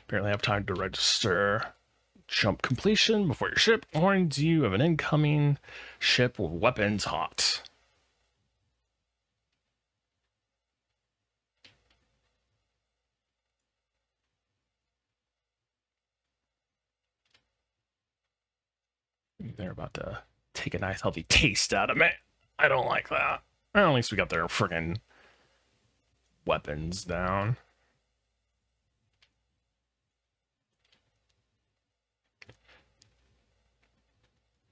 Apparently have time to register jump completion before your ship warns you of an incoming ship with weapons hot. They're about to take a nice healthy taste out of me. I don't like that. Well, at least we got their friggin' weapons down.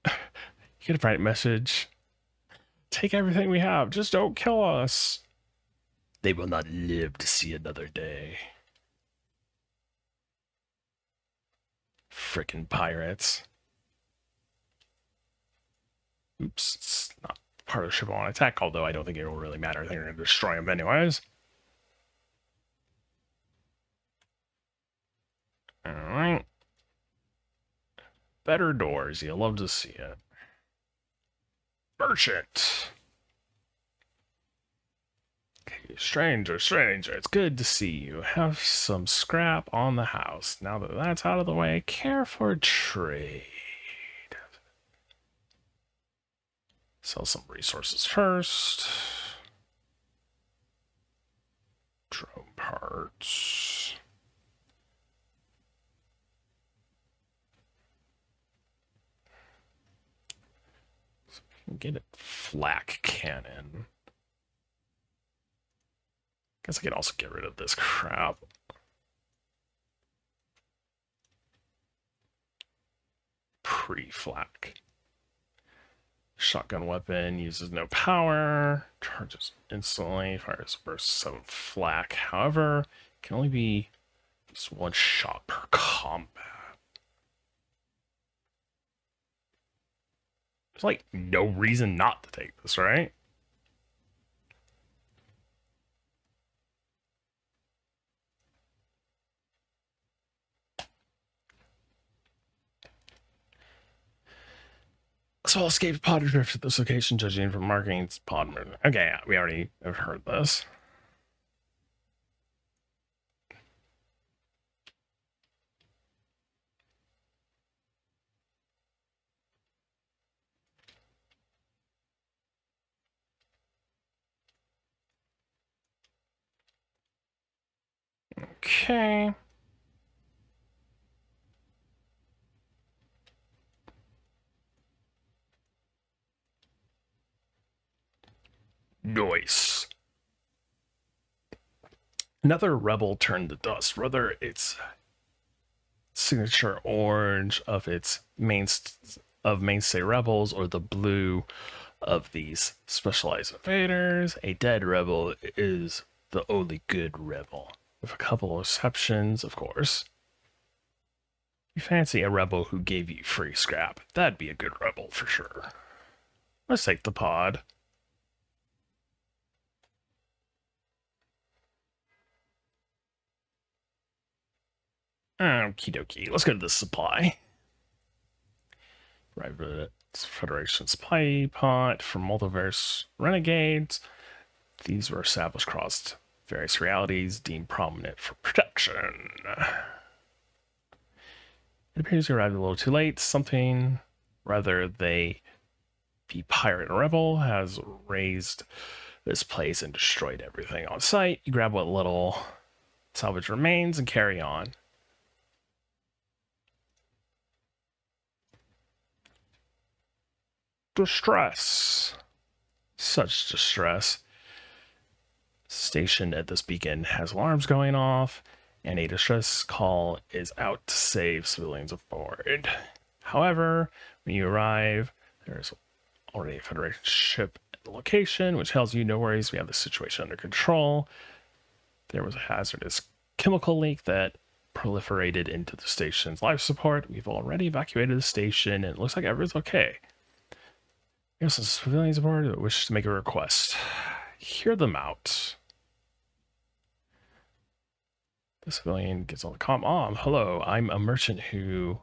You get a bright message. Take everything we have. Just don't kill us. They will not live to see another day. Frickin' pirates. Oops, it's not part of the ship I want to attack, although I don't think it will really matter. I think we're going to destroy them anyways. Alright. Better doors. You'll love to see it. Merchant. Okay, stranger, it's good to see you. Have some scrap on the house. Now that that's out of the way, care for trade. Sell some resources first. Drone parts. So we can get a flak cannon. Guess I could also get rid of this crap. Pre-flak. Shotgun weapon uses no power, charges instantly, fires burst 7 flak. However, can only be just 1 shot per combat. There's like no reason not to take this, right? So I'll escape pod drift at this location, judging from markings pod murder. Okay, yeah, we already have heard this. Okay. Nice. Another rebel turned to dust. Whether it's signature orange of its mainstay rebels or the blue of these specialized invaders, a dead rebel is the only good rebel. With a couple of exceptions, of course. You fancy a rebel who gave you free scrap. That'd be a good rebel for sure. Let's take the pod. Okie dokie. Let's go to the supply. Private Federation supply pot from multiverse renegades. These were established across various realities deemed prominent for protection. It appears you arrived a little too late. Something, rather they be pirate or rebel, has razed this place and destroyed everything on site. You grab what little salvage remains and carry on. Distress. Such distress. Stationed at this beacon has alarms going off, and a distress call is out to save civilians aboard. However, when you arrive, There's already a Federation ship at the location, which tells you no worries, we have the situation under control. There was a hazardous chemical leak that proliferated into the station's life support. We've already evacuated the station, and it looks like everything's okay. We have some civilians aboard that wish to make a request. Hear them out. The civilian gets on the comm. Hello, I'm a merchant who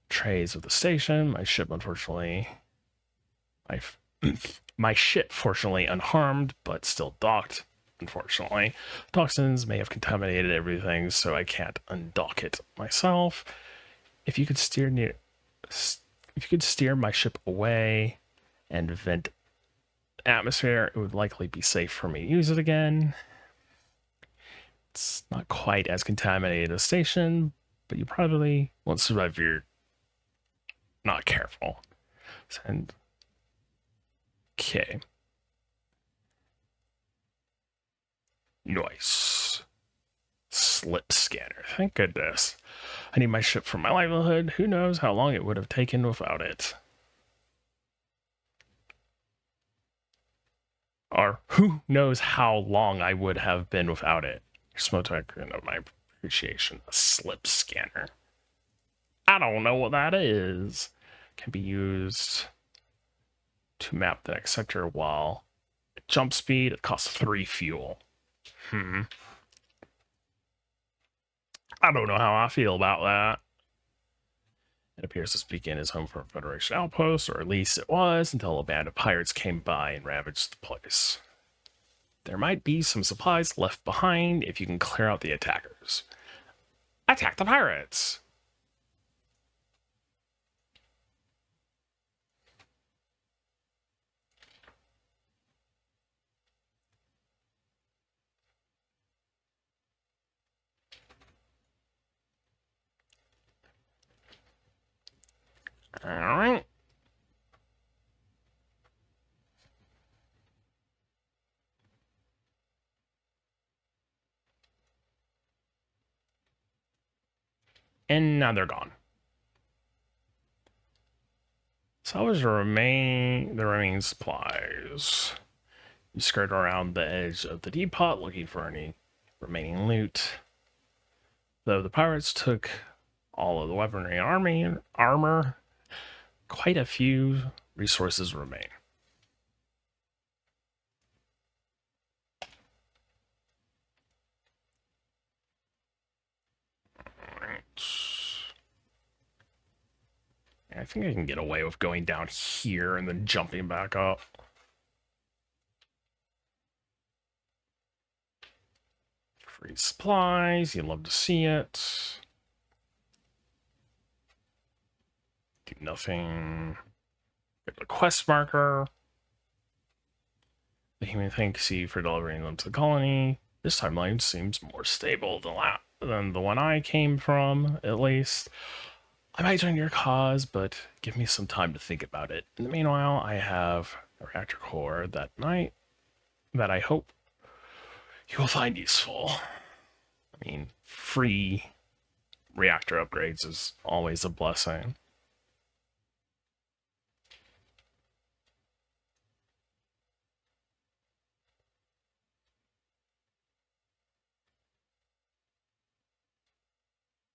trades with the station. My ship, unfortunately, my ship, fortunately, unharmed, but still docked. Unfortunately, toxins may have contaminated everything, so I can't undock it myself. If you could steer my ship away and vent atmosphere, it would likely be safe for me to use it again. It's not quite as contaminated as station, but you probably won't survive if you're not careful. And okay. Nice. Slip scanner. Thank goodness. I need my ship for my livelihood. Who knows how long it would have taken without it. Or who knows how long I would have been without it. Smotek, my appreciation. A slip scanner. I don't know what that is. Can be used to map the next sector while at jump speed. It costs 3 fuel. I don't know how I feel about that. It appears this beacon is home for a Federation outpost, or at least it was, until a band of pirates came by and ravaged the place. There might be some supplies left behind if you can clear out the attackers. Attack the pirates! Alright. And now they're gone. Salvage the remaining supplies. You skirt around the edge of the depot looking for any remaining loot. Though the pirates took all of the weaponry and armor, quite a few resources remain. I think I can get away with going down here and then jumping back up. Free supplies, you love to see it. Do nothing. Get the quest marker. The human thanks you for delivering them to the colony. This timeline seems more stable than the one I came from, at least. I might join your cause, but give me some time to think about it. In the meanwhile, I have a reactor core that I hope you will find useful. I mean, free reactor upgrades is always a blessing.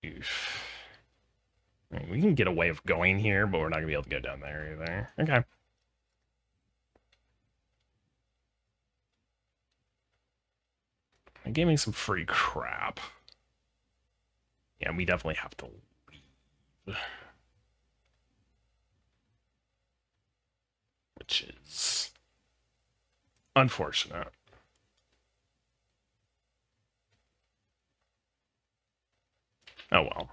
Oof. I mean, we can get away with going here, but we're not going to be able to go down there either. Okay. It gave me some free crap. Yeah, we definitely have to leave. Which is unfortunate. Oh well.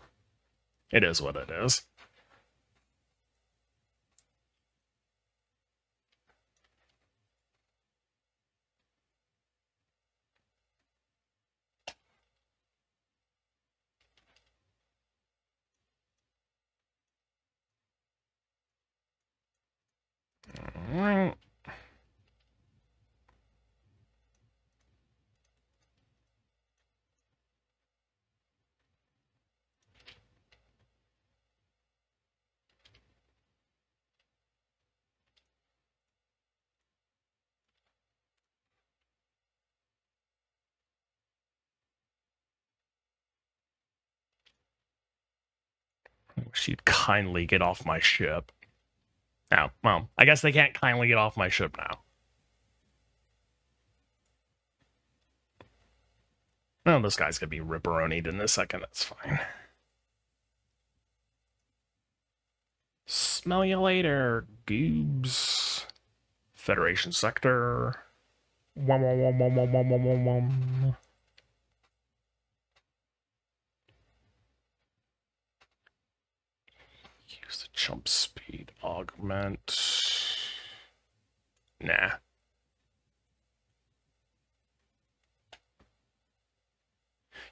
It is what it is. Alright. I wish you'd kindly get off my ship. Now, well, I guess they can't kindly get off my ship now. Well, this guy's gonna be ripperonied in a second, that's fine. Smell you later, goobs. Federation sector. Wum, wum, wum, wum, wum, wum, wum, wum. Use the jump speed augment. Nah.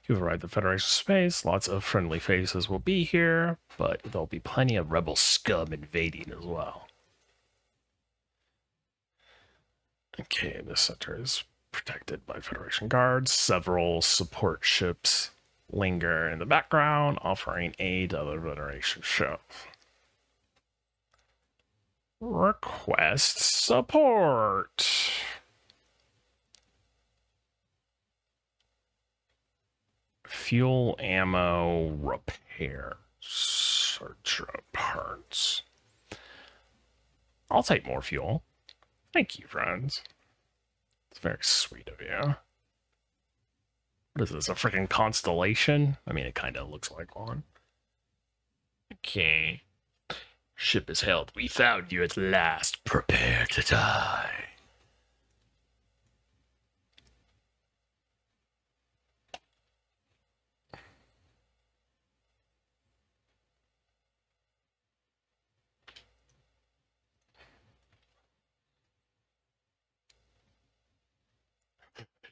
You've arrived at Federation space. Lots of friendly faces will be here, but there'll be plenty of rebel scum invading as well. Okay, this center is protected by Federation guards. Several support ships linger in the background, offering aid to other Federation ships. Request support. Fuel, ammo, repair, search parts. I'll take more fuel. Thank you, friends. It's very sweet of you. What is this, a freaking constellation? I mean, it kind of looks like one. Okay. Ship is held. We found you at last. Prepare to die.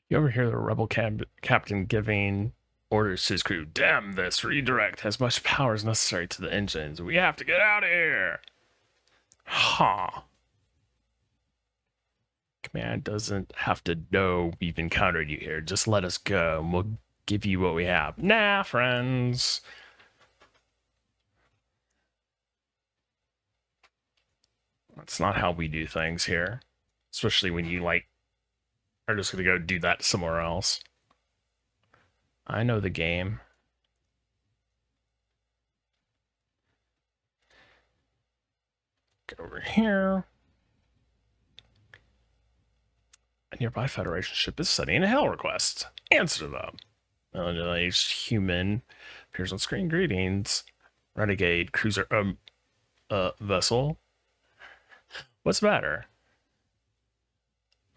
You ever hear the rebel captain giving orders to his crew? Damn this, redirect as much power as necessary to the engines. We have to get out of here. Huh. Command doesn't have to know we've encountered you here. Just let us go and we'll give you what we have. Nah, friends. That's not how we do things here. Especially when you, like, are just gonna go do that somewhere else. I know the game. Get over here. A nearby Federation ship is sending a hail request. Answer them. Middle-aged human appears on screen. Greetings. Renegade cruiser vessel. What's the matter?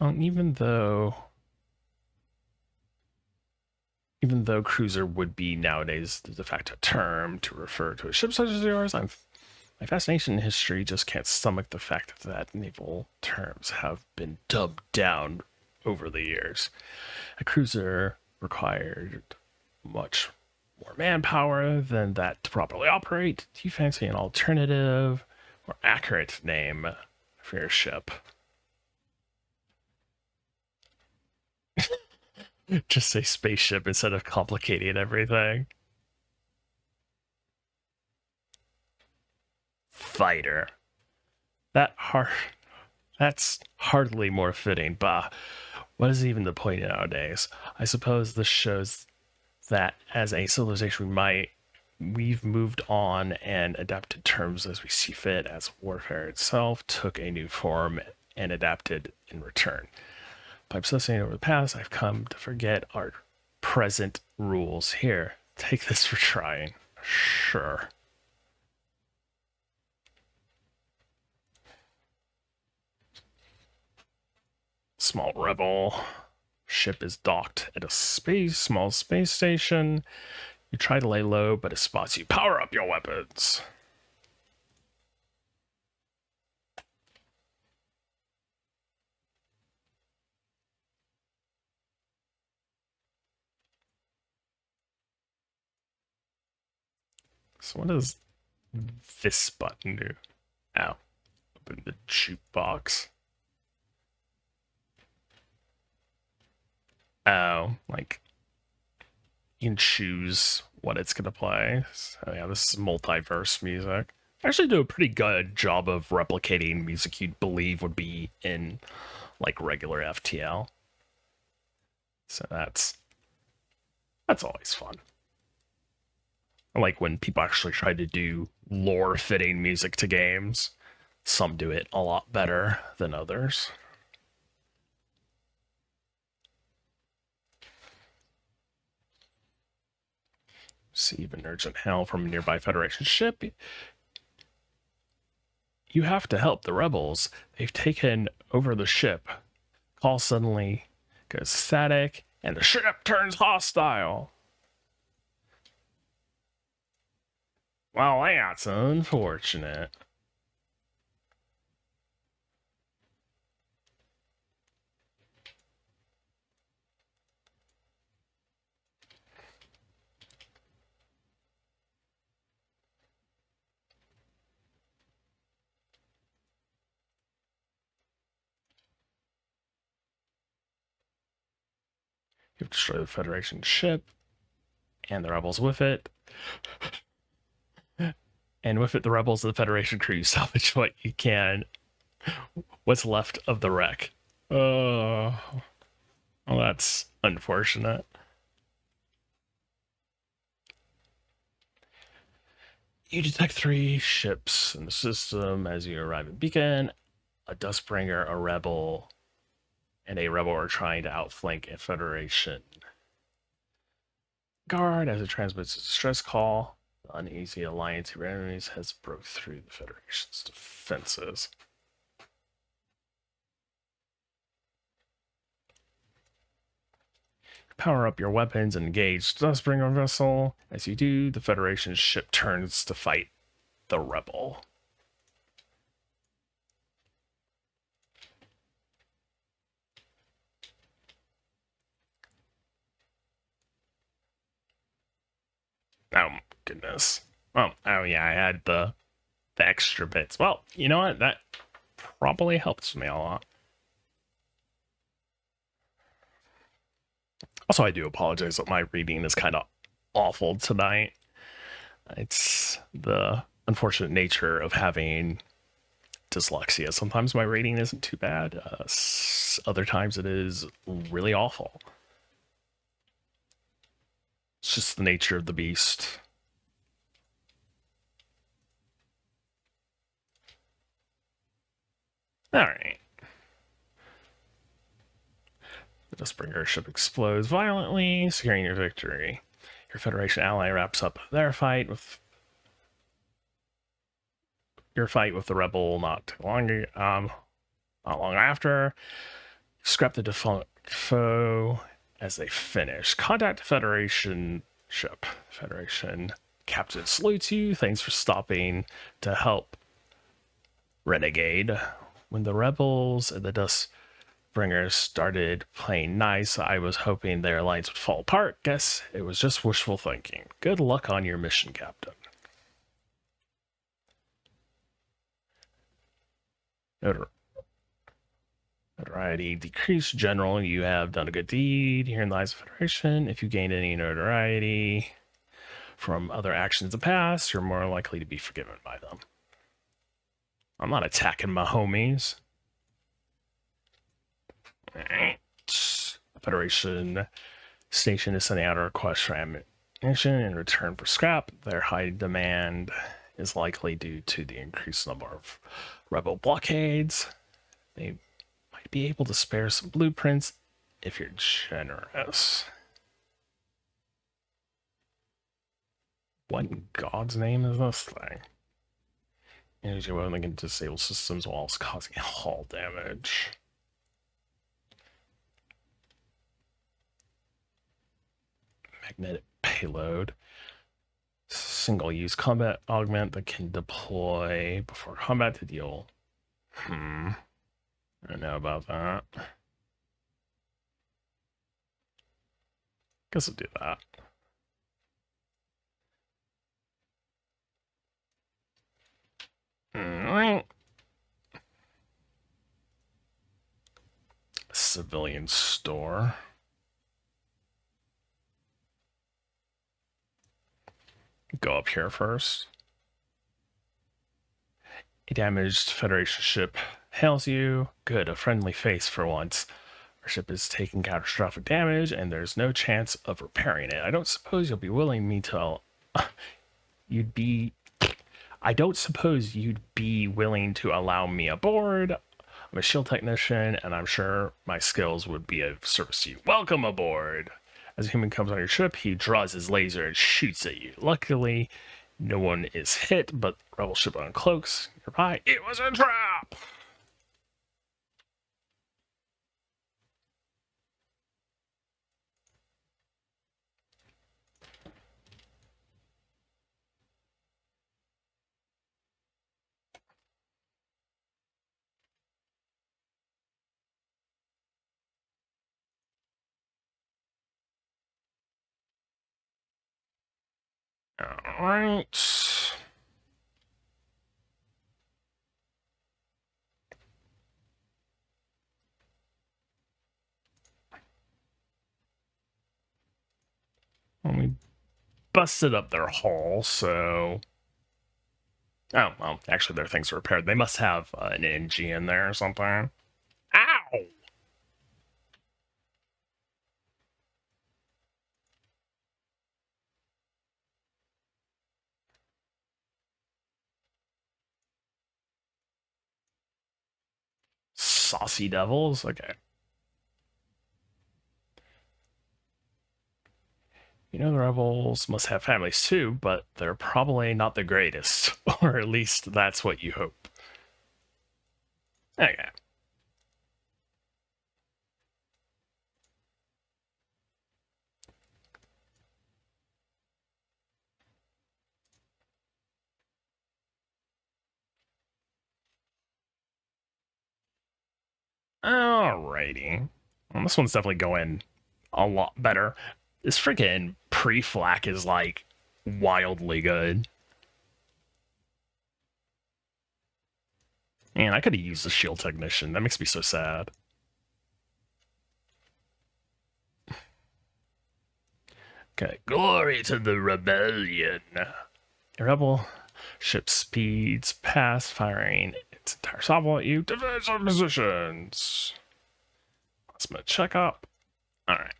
Even though cruiser would be nowadays the de facto term to refer to a ship such as yours, my fascination in history just can't stomach the fact that naval terms have been dumbed down over the years. A cruiser required much more manpower than that to properly operate. Do you fancy an alternative or accurate name for your ship? Just say spaceship instead of complicating everything. Fighter. That's hardly more fitting, bah. What is even the point nowadays? I suppose this shows that as a civilization we've moved on and adapted terms as we see fit, as warfare itself took a new form and adapted in return. By obsessing over the past, I've come to forget our present rules. Here, take this for trying. Sure. Small rebel. Ship is docked at a small space station. You try to lay low, but it spots you. Power up your weapons. So what does this button do? Ow. Open the jukebox. Oh, like you can choose what it's gonna play. So yeah, this is multiverse music. I actually do a pretty good job of replicating music you'd believe would be in like regular FTL. So that's always fun. Like when people actually try to do lore fitting music to games, some do it a lot better than others. Receive an urgent hail from a nearby Federation ship. You have to help the rebels. They've taken over the ship. Call suddenly goes static, and the ship turns hostile. Well, that's unfortunate. You've destroyed the Federation ship and the rebels with it. And with it, the rebels of the Federation crew salvage what you can. What's left of the wreck. Oh, well, that's unfortunate. You detect 3 ships in the system as you arrive at Beacon. A Dustbringer, a rebel, and a rebel are trying to outflank a Federation guard as it transmits a distress call. The uneasy alliance of enemies has broke through the Federation's defenses. Power up your weapons and engage the Dustbringer vessel. As you do, the Federation ship turns to fight the rebel. Oh my goodness. Oh yeah, I had the extra bits. Well, you know what? That probably helps me a lot. Also, I do apologize that my reading is kind of awful tonight. It's the unfortunate nature of having dyslexia. Sometimes my reading isn't too bad. Other times it is really awful. It's just the nature of the beast. Alright. The Dustbringer ship explodes violently, securing your victory. Your Federation ally wraps up their fight with your fight with the rebel not long after. Scrap the defunct foe as they finish. Contact the Federation ship. Federation captain salutes you. Thanks for stopping to help Renegade. When the rebels and the Dustbringers started playing nice, I was hoping their alliance would fall apart. Guess it was just wishful thinking. Good luck on your mission, Captain. Notoriety decreased. General, you have done a good deed here in the eyes of the Federation. If you gained any notoriety from other actions in the past, you're more likely to be forgiven by them. I'm not attacking my homies. Alright. Federation station is sending out a request for ammunition in return for scrap. Their high demand is likely due to the increased number of rebel blockades. They might be able to spare some blueprints if you're generous. What in God's name is this thing? Energy weapon can disable systems while it's causing hull damage. Magnetic payload. Single-use combat augment that can deploy before combat to deal. I don't know about that. Guess I'll do that. Civilian store. Go up here first. A damaged Federation ship hails you. Good, a friendly face for once. Our ship is taking catastrophic damage, and there's no chance of repairing it. I don't suppose you'll be willing me to you'd be. I don't suppose you'd be willing to allow me aboard. I'm a shield technician, and I'm sure my skills would be of service to you. Welcome aboard. As a human comes on your ship, he draws his laser and shoots at you. Luckily, no one is hit, but rebel ship uncloaks nearby. It was a trap! Alright. Well, we busted up their hull, so... Oh, well, actually their things are repaired. They must have an NG in there or something. Ow! Saucy devils? Okay. You know, the rebels must have families too, but they're probably not the greatest. Or at least that's what you hope. Okay. Alrighty. Well, this one's definitely going a lot better. This freaking pre-flak is like wildly good. Man, I could have used a shield technician. That makes me so sad. Okay, glory to the rebellion. A rebel ship speeds past, firing its entire salvo at you. Defense our positions. Let's check up. Alright.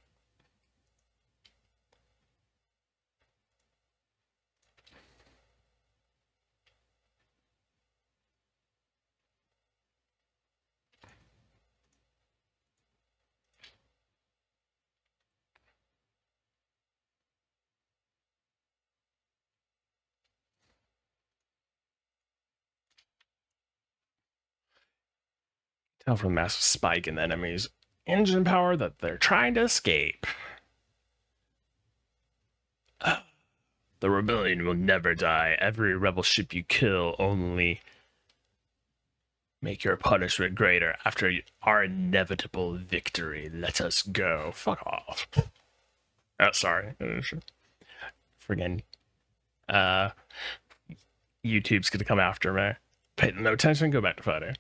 Tell from the massive spike in the enemy's engine power that they're trying to escape. The rebellion will never die. Every rebel ship you kill only make your punishment greater. After our inevitable victory, let us go. Fuck off. Oh, sorry. Friggin' YouTube's gonna come after me. Pay no attention, go back to fighting.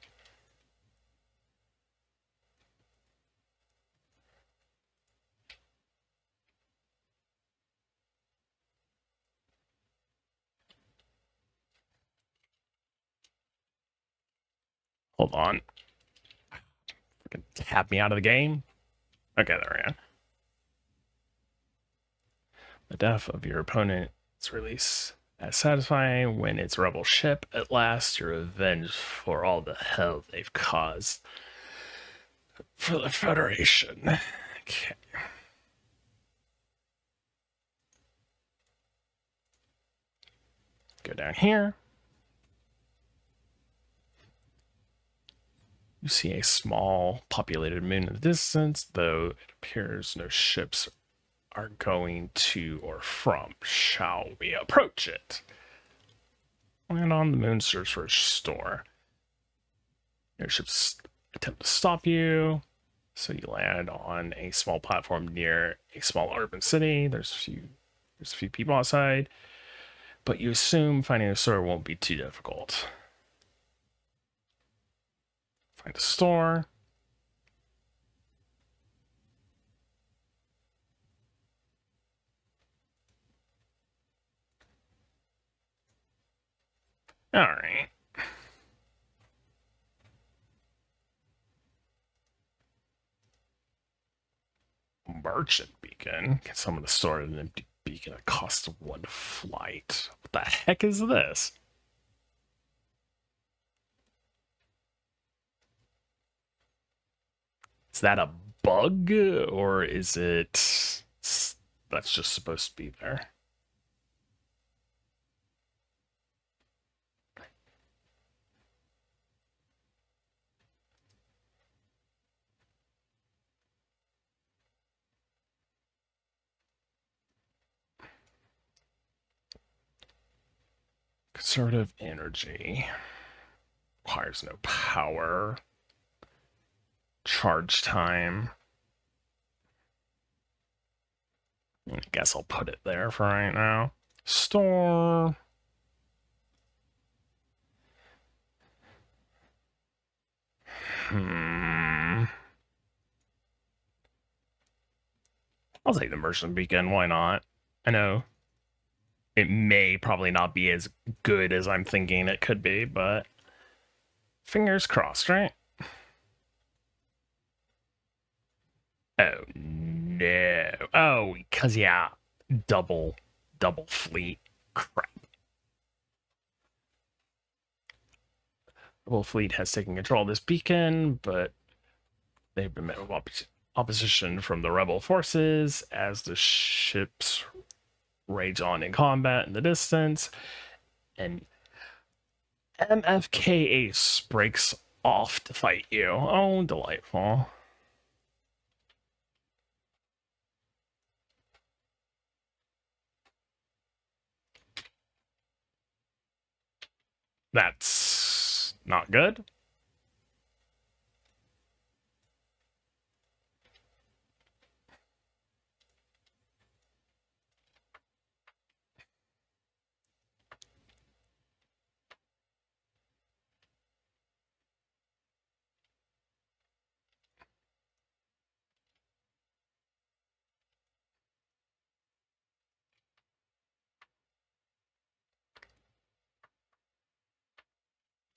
Hold on. Freaking tap me out of the game. Okay, there we go. The death of your opponent's release as satisfying when it's rebel ship. At last, you're avenged for all the hell they've caused for the Federation. Okay. Go down here. You see a small populated moon in the distance, though it appears no ships are going to or from. Shall we approach it? Land on the moon, search for a store. Airships attempt to stop you, so you land on a small platform near a small urban city. There's a few people outside, but you assume finding a store won't be too difficult. Find a store. All right. Merchant beacon. Get some of the store and empty beacon at cost of 1 flight. What the heck is this? Is that a bug, or is it that's just supposed to be there? Conservative energy. Requires no power. Charge time. I guess I'll put it there for right now. Store. I'll take the merchant beacon. Why not? I know it may probably not be as good as I'm thinking it could be, but fingers crossed, right? Oh no. Oh, because yeah, double fleet. Crap. Double fleet has taken control of this beacon, but they've been met with opposition from the rebel forces as the ships rage on in combat in the distance, and MFK Ace breaks off to fight you. Oh, delightful. That's not good.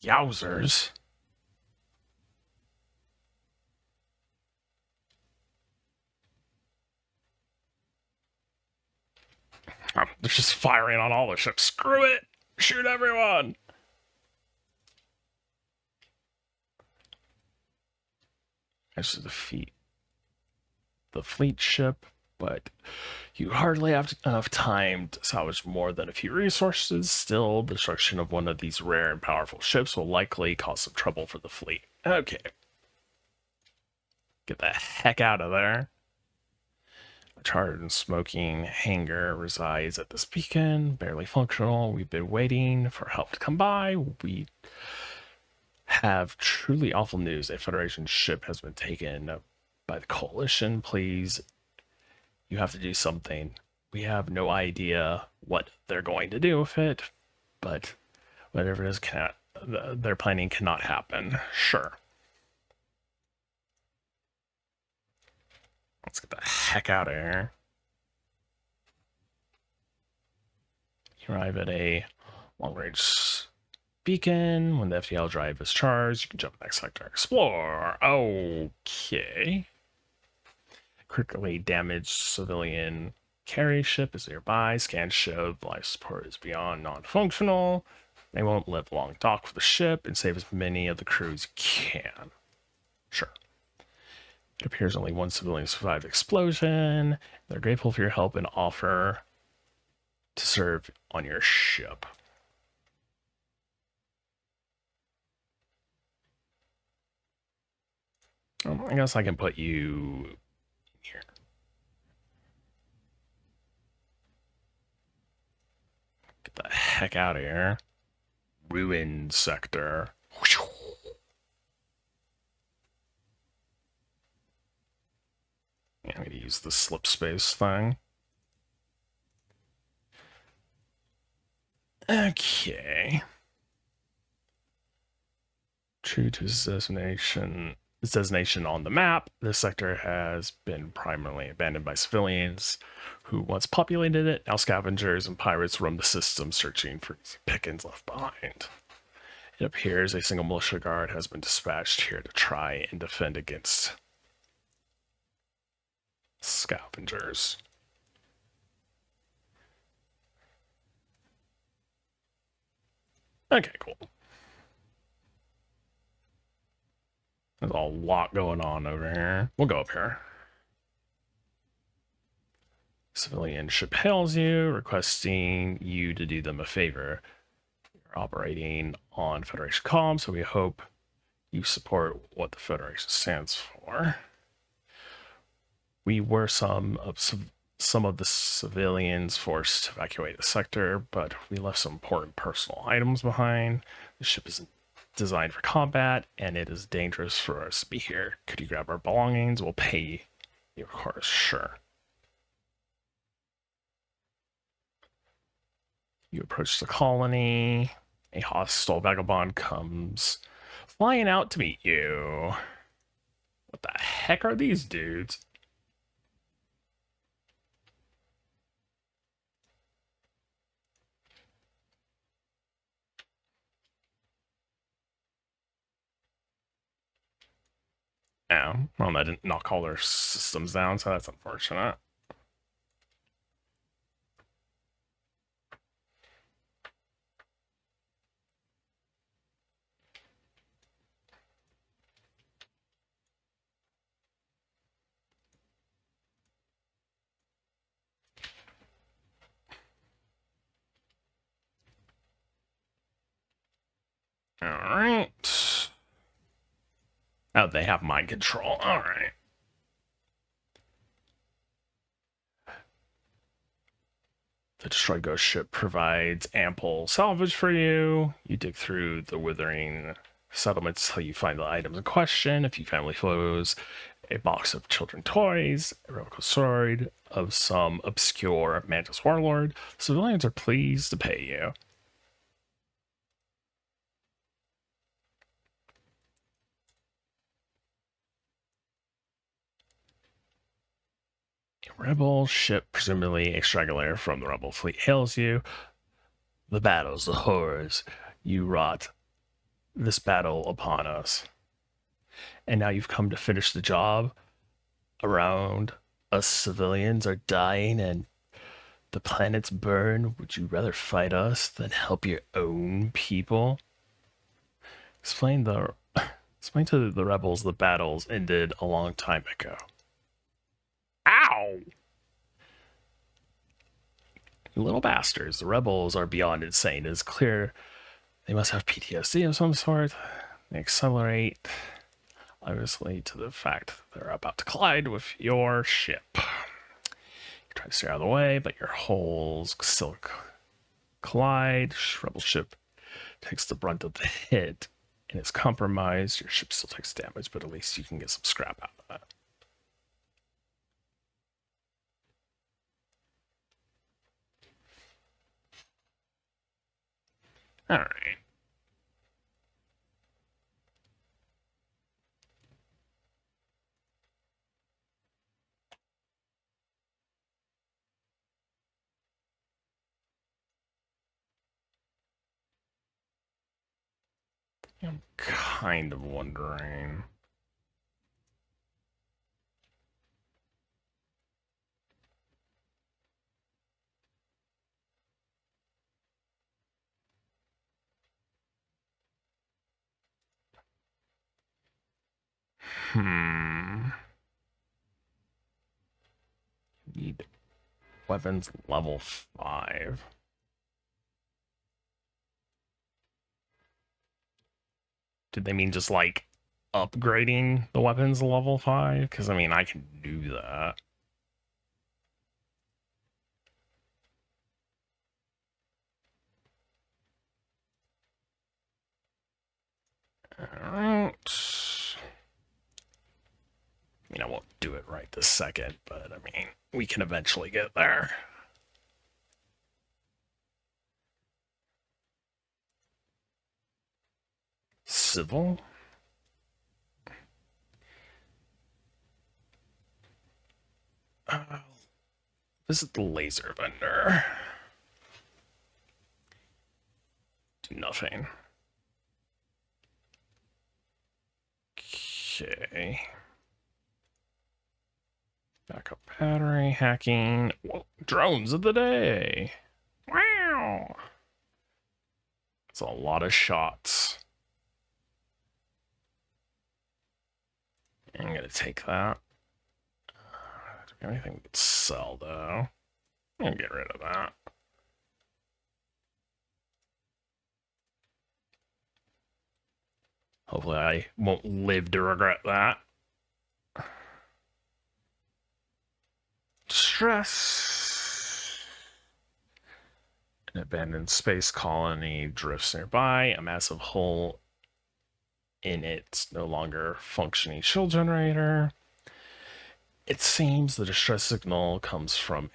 Yowzers. Oh, they're just firing on all the ships. Screw it! Shoot everyone! I should defeat the fleet ship, but you hardly have enough time to salvage more than a few resources. Still, the destruction of one of these rare and powerful ships will likely cause some trouble for the fleet. Okay. Get the heck out of there. A charred and smoking hangar resides at this beacon, barely functional. We've been waiting for help to come by. We have truly awful news. A Federation ship has been taken by the Coalition. Please, you have to do something. We have no idea what they're going to do with it, but whatever it is, their planning cannot happen. Sure. Let's get the heck out of here. You arrive at a long-range beacon. When the FTL drive is charged, you can jump next sector. Explore. Okay. Critically damaged civilian carry ship is nearby. Scans show the life support is beyond non-functional. They won't live long. Dock with the ship and save as many of the crew as you can. Sure. It appears only one civilian survived the explosion. They're grateful for your help and offer to serve on your ship. I guess I can put you here. Get the heck out of here. Ruined sector. I'm going to use the slip space thing. Okay. True to its designation on the map, this sector has been primarily abandoned by civilians who once populated it. Now scavengers and pirates roam the system searching for pickings left behind. It appears a single militia guard has been dispatched here to try and defend against scavengers. Okay, cool. There's a lot going on over here. We'll go up here. Civilian ship hails you, requesting you to do them a favor. You're operating on Federation comms, so we hope you support what the Federation stands for. We were some of the civilians forced to evacuate the sector, but we left some important personal items behind. The ship isn't designed for combat, and it is dangerous for us to be here. Could you grab our belongings? We'll pay you, of course. Sure. You approach the colony. A hostile vagabond comes flying out to meet you. What the heck are these dudes? Oh, well, that didn't knock all their systems down, so that's unfortunate. All right. Oh, they have mind control. All right. The destroyed ghost ship provides ample salvage for you. You dig through the withering settlements till you find the items in question. A few family photos, a box of children toys, a relic sword of some obscure Mantis warlord. Civilians are pleased to pay you. A rebel ship, presumably a straggler from the rebel fleet, hails you. The battles, the horrors, you wrought this battle upon us. And now you've come to finish the job. Around us civilians are dying and the planets burn. Would you rather fight us than help your own people? Explain to the rebels the battles ended a long time ago. Ow! You little bastards. The rebels are beyond insane. It is clear they must have PTSD of some sort. They accelerate, obviously, to the fact that they're about to collide with your ship. You try to stay out of the way, but your holes still collide. Rebel ship takes the brunt of the hit and is compromised. Your ship still takes damage, but at least you can get some scrap out of it. All right. I'm kind of wondering. Need weapons level 5. Did they mean just like upgrading the weapons to level 5? Because I mean, I can do that. Alright. I mean, I won't do it right this second, but I mean, we can eventually get there. Civil? Visit the laser vendor. Do nothing. Okay. Backup battery, hacking. Whoa, drones of the day. Wow. It's a lot of shots. I'm gonna take that. Anything but sell though. I'm gonna get rid of that. Hopefully I won't live to regret that. Stress. An abandoned space colony drifts nearby. A massive hole in its no longer functioning shield generator. It seems the distress signal comes from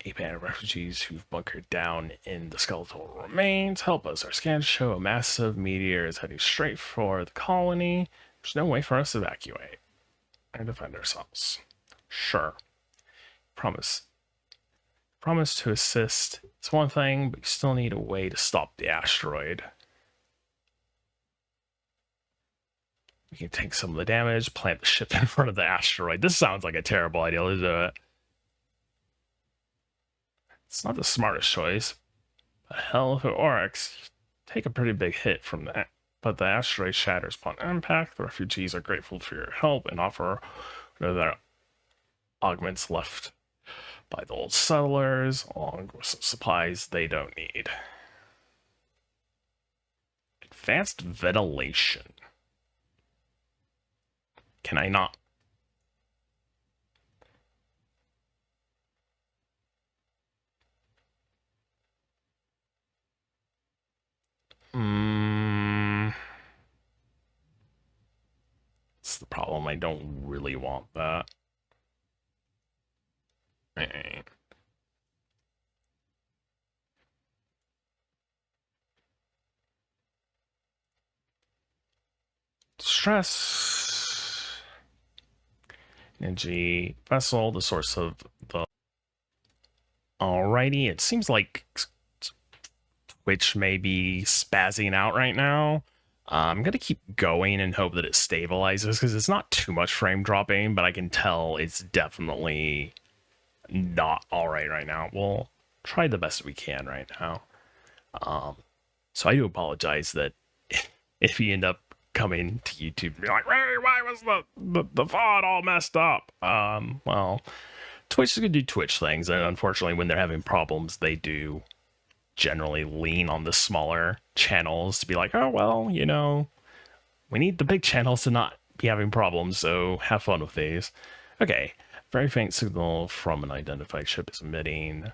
a band of refugees who've bunkered down in the skeletal remains. Help us. Our scans show a massive meteor is heading straight for the colony. There's no way for us to evacuate and defend ourselves. Sure. Promise to assist. It's one thing, but you still need a way to stop the asteroid. We can take some of the damage, plant the ship in front of the asteroid. This sounds like a terrible idea, isn't it? It's not the smartest choice, but hell if it works, take a pretty big hit from that. But the asteroid shatters upon impact. The refugees are grateful for your help and offer the augments left by the old settlers, along with some supplies they don't need. Advanced ventilation. Can I not? That's the problem. I don't really want that. Right. Stress. Energy vessel, the source of the. Alrighty, it seems like Twitch may be spazzing out right now. I'm gonna keep going and hope that it stabilizes because it's not too much frame dropping, but I can tell it's definitely not alright right now. We'll try the best we can right now. So I do apologize that if you end up coming to YouTube and be like, hey, why was the font all messed up? Well, Twitch is gonna do Twitch things, and unfortunately when they're having problems, they do generally lean on the smaller channels to be like, oh, well, you know, we need the big channels to not be having problems, so have fun with these. Okay, very faint signal from an identified ship is emitting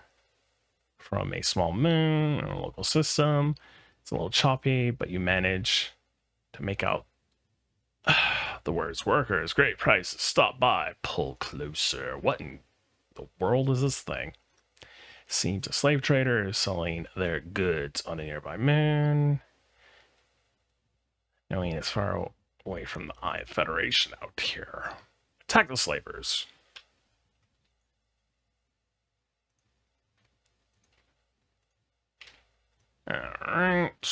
from a small moon in a local system. It's a little choppy, but you manage to make out the words workers, great prices, stop by, pull closer. What in the world is this thing? Seems a slave trader is selling their goods on a nearby moon. Knowing it's far away from the Eye of Federation out here. Attack the slavers. Alright.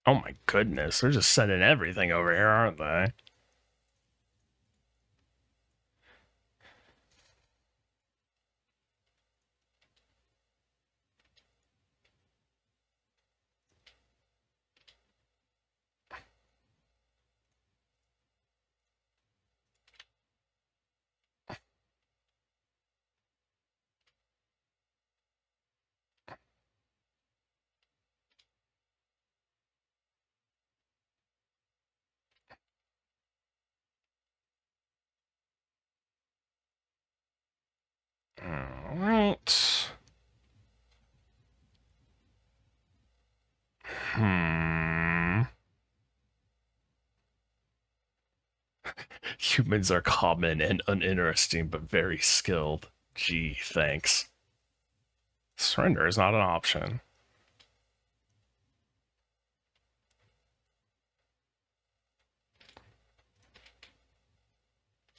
Oh my goodness, they're just sending everything over here, aren't they? Alright. Humans are common and uninteresting, but very skilled. Gee, thanks. Surrender is not an option.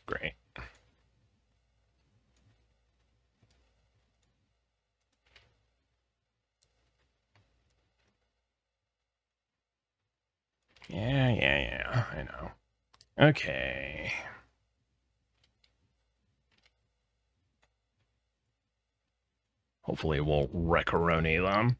Great. Yeah, I know. Okay. Hopefully it won't wreck-a-roni them.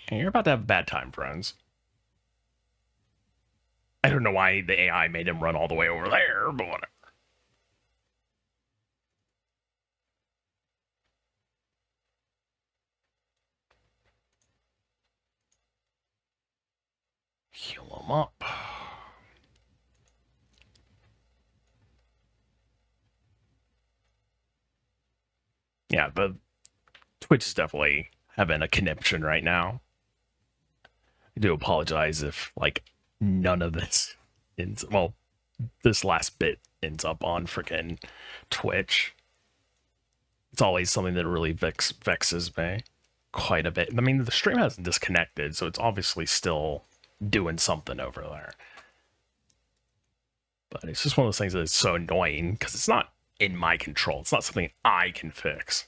Hey, you're about to have a bad time, friends. I don't know why the AI made him run all the way over there, but whatever. Heal him up. Yeah, the Twitch is definitely having a conniption right now. I do apologize if, like, none of this ends. Well, this last bit ends up on freaking Twitch. It's always something that really vexes me quite a bit. I mean, the stream hasn't disconnected, so it's obviously still doing something over there. But it's just one of those things that is so annoying because it's not in my control. It's not something I can fix.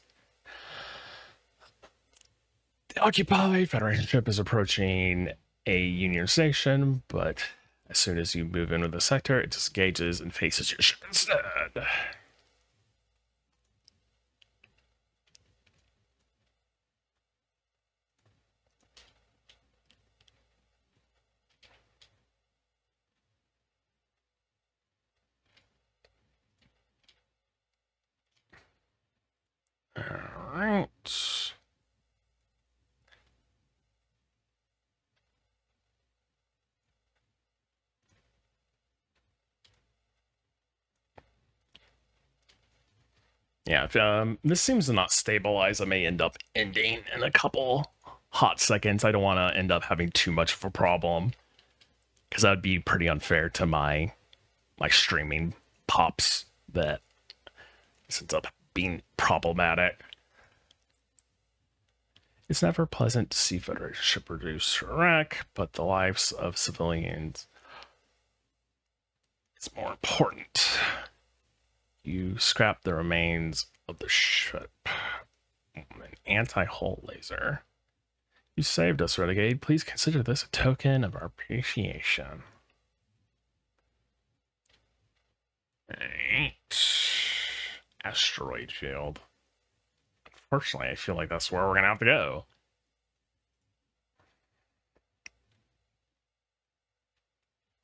The occupied Federation ship is approaching a Union station, but as soon as you move into the sector, it disengages and faces your ship instead. Alright. Yeah, if this seems to not stabilize, I may end up ending in a couple hot seconds. I don't want to end up having too much of a problem because that would be pretty unfair to my streaming pops that ends up being problematic. It's never pleasant to see Federation ship reduced to wreck, but the lives of civilians is more important. You scrap the remains of the ship. An anti-hull laser. You saved us, Renegade. Please consider this a token of our appreciation. Right. Asteroid field. Unfortunately, I feel like that's where we're gonna have to go.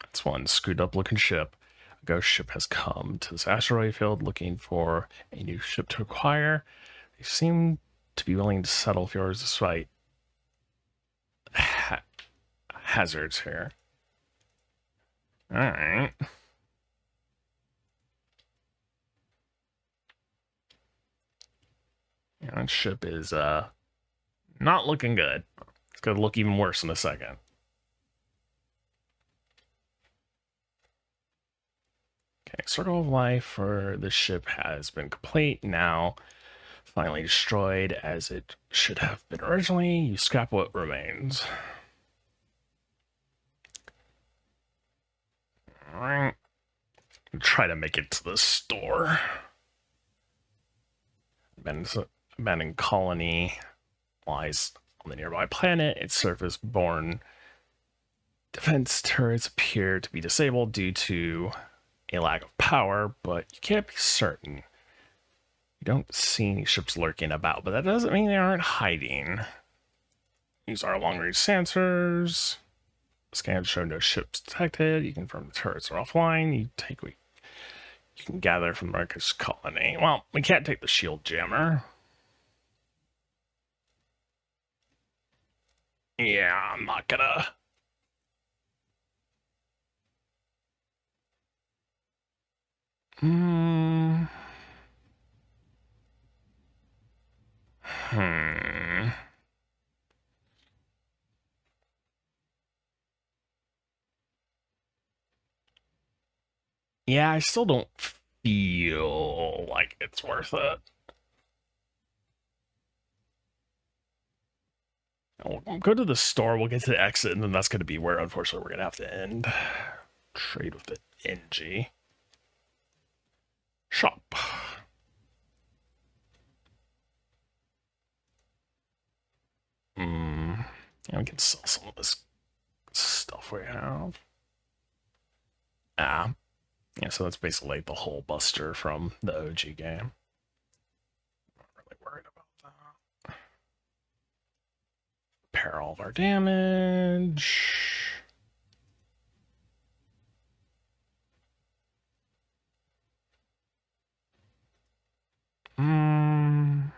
That's one screwed up looking ship. A ghost ship has come to this asteroid field looking for a new ship to acquire. They seem to be willing to settle for yours despite hazards here. Alright. Yeah, that ship is not looking good. It's gonna look even worse in a second. Okay, Circle of Life for the ship has been complete. Now, finally destroyed as it should have been originally. You scrap what remains. Alright. Try to make it to the store. Abandoned colony lies on the nearby planet. Its surface-borne defense turrets appear to be disabled due to a lack of power, but you can't be certain. You don't see any ships lurking about, but that doesn't mean they aren't hiding. These are long-range sensors. Scans show no ships detected. You confirm the turrets are offline. You take what you can gather from Marcus colony. Well, we can't take the shield jammer. Yeah, I'm not gonna. Hmm. Yeah, I still don't feel like it's worth it. We'll go to the store, we'll get to the exit, and then that's going to be where, unfortunately, we're going to have to end. Trade with the NG. Shop. Yeah, we can sell some of this stuff we have. Ah. Yeah, so that's basically like the whole Buster from the OG game. Not really worried about that. Repair all of our damage. I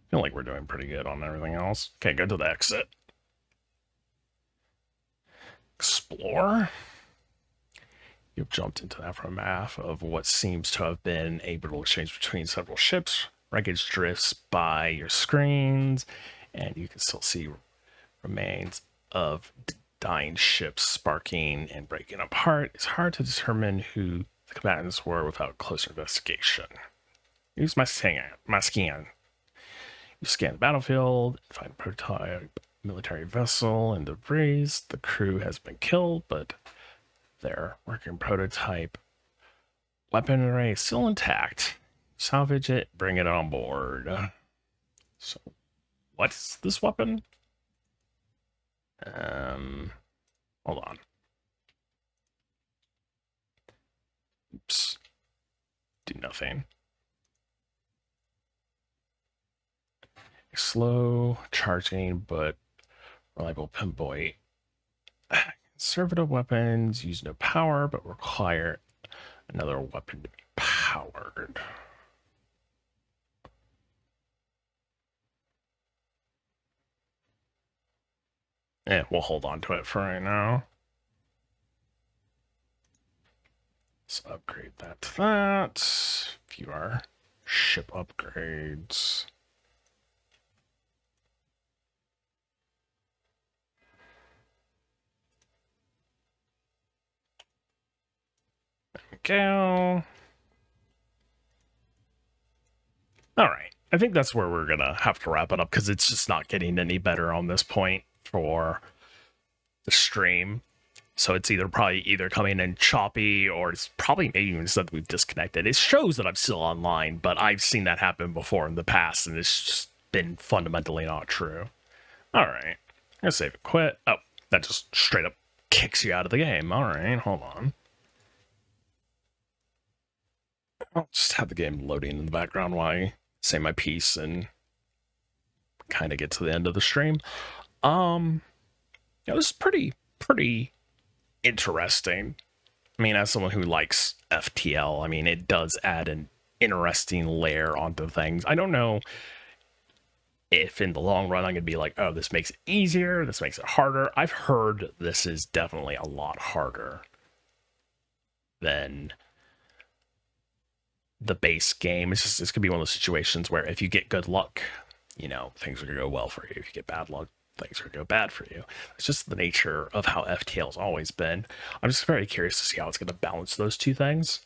feel like we're doing pretty good on everything else. Okay, go to the exit. Explore. You've jumped into the aftermath of what seems to have been a brutal exchange between several ships. Wreckage drifts by your screens, and you can still see remains of dying ships sparking and breaking apart. It's hard to determine who the combatants were without closer investigation. Use my scan. You scan the battlefield, find a prototype military vessel and debris. The crew has been killed, but their working prototype weapon array is still intact. Salvage it, bring it on board. So, what's this weapon? Hold on. Oops. Do nothing. Slow charging, but reliable pinboy. Conservative weapons use no power, but require another weapon to be powered. Yeah, we'll hold on to it for right now. Let's upgrade that to that. View our ship upgrades. There we go. All right. I think that's where we're going to have to wrap it up because it's just not getting any better on this point for the stream. So it's probably coming in choppy, or it's probably maybe even said that we've disconnected. It shows that I'm still online, but I've seen that happen before in the past, and it's just been fundamentally not true. All right. I'm going to save and quit. Oh, that just straight up kicks you out of the game. All right, hold on. I'll just have the game loading in the background while I say my piece and kind of get to the end of the stream. This is pretty interesting. I mean, as someone who likes FTL, I mean, it does add an interesting layer onto things. I don't know if in the long run I'm going to be like, oh, this makes it easier, this makes it harder. I've heard this is definitely a lot harder than the base game. It's going to be one of those situations where if you get good luck, things are going to go well for you. If you get bad luck, things are going to go bad for you. It's just the nature of how FTL's always been. I'm just very curious to see how it's going to balance those two things.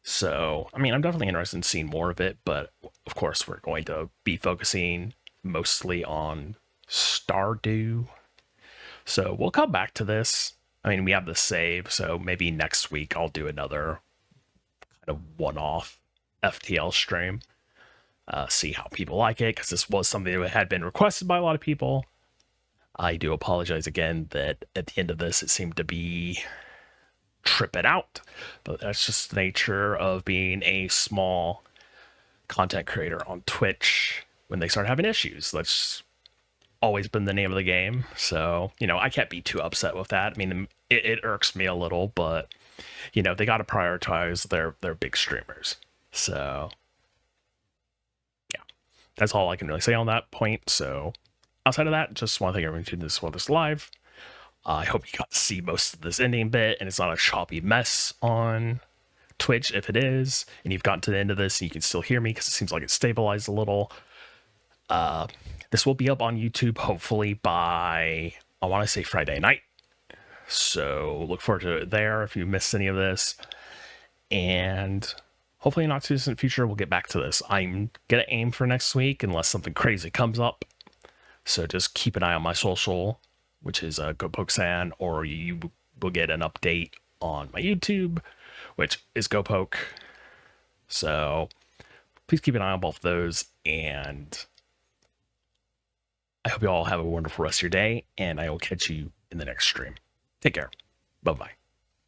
So, I mean, I'm definitely interested in seeing more of it, but of course we're going to be focusing mostly on Stardew. So we'll come back to this. I mean, we have the save, so maybe next week I'll do another kind of one-off FTL stream. See how people like it, because this was something that had been requested by a lot of people. I do apologize again that at the end of this it seemed to be trip it out, but that's just the nature of being a small content creator on Twitch when they start having issues. That's always been the name of the game, so I can't be too upset with that. I mean, it irks me a little, but they got to prioritize their big streamers. So yeah, that's all I can really say on that point. So outside of that, just want to thank everyone for tuning in this live. I hope you got to see most of this ending bit and it's not a choppy mess on Twitch. If it is, and you've gotten to the end of this and you can still hear me because it seems like it's stabilized a little, this will be up on YouTube hopefully by, I want to say Friday night. So look forward to it there if you missed any of this. And hopefully in not too distant future, we'll get back to this. I'm going to aim for next week unless something crazy comes up. So just keep an eye on my social, which is GoPokeSan, or you will get an update on my YouTube, which is GoPoke. So please keep an eye on both of those, and I hope you all have a wonderful rest of your day, and I will catch you in the next stream. Take care. Bye-bye.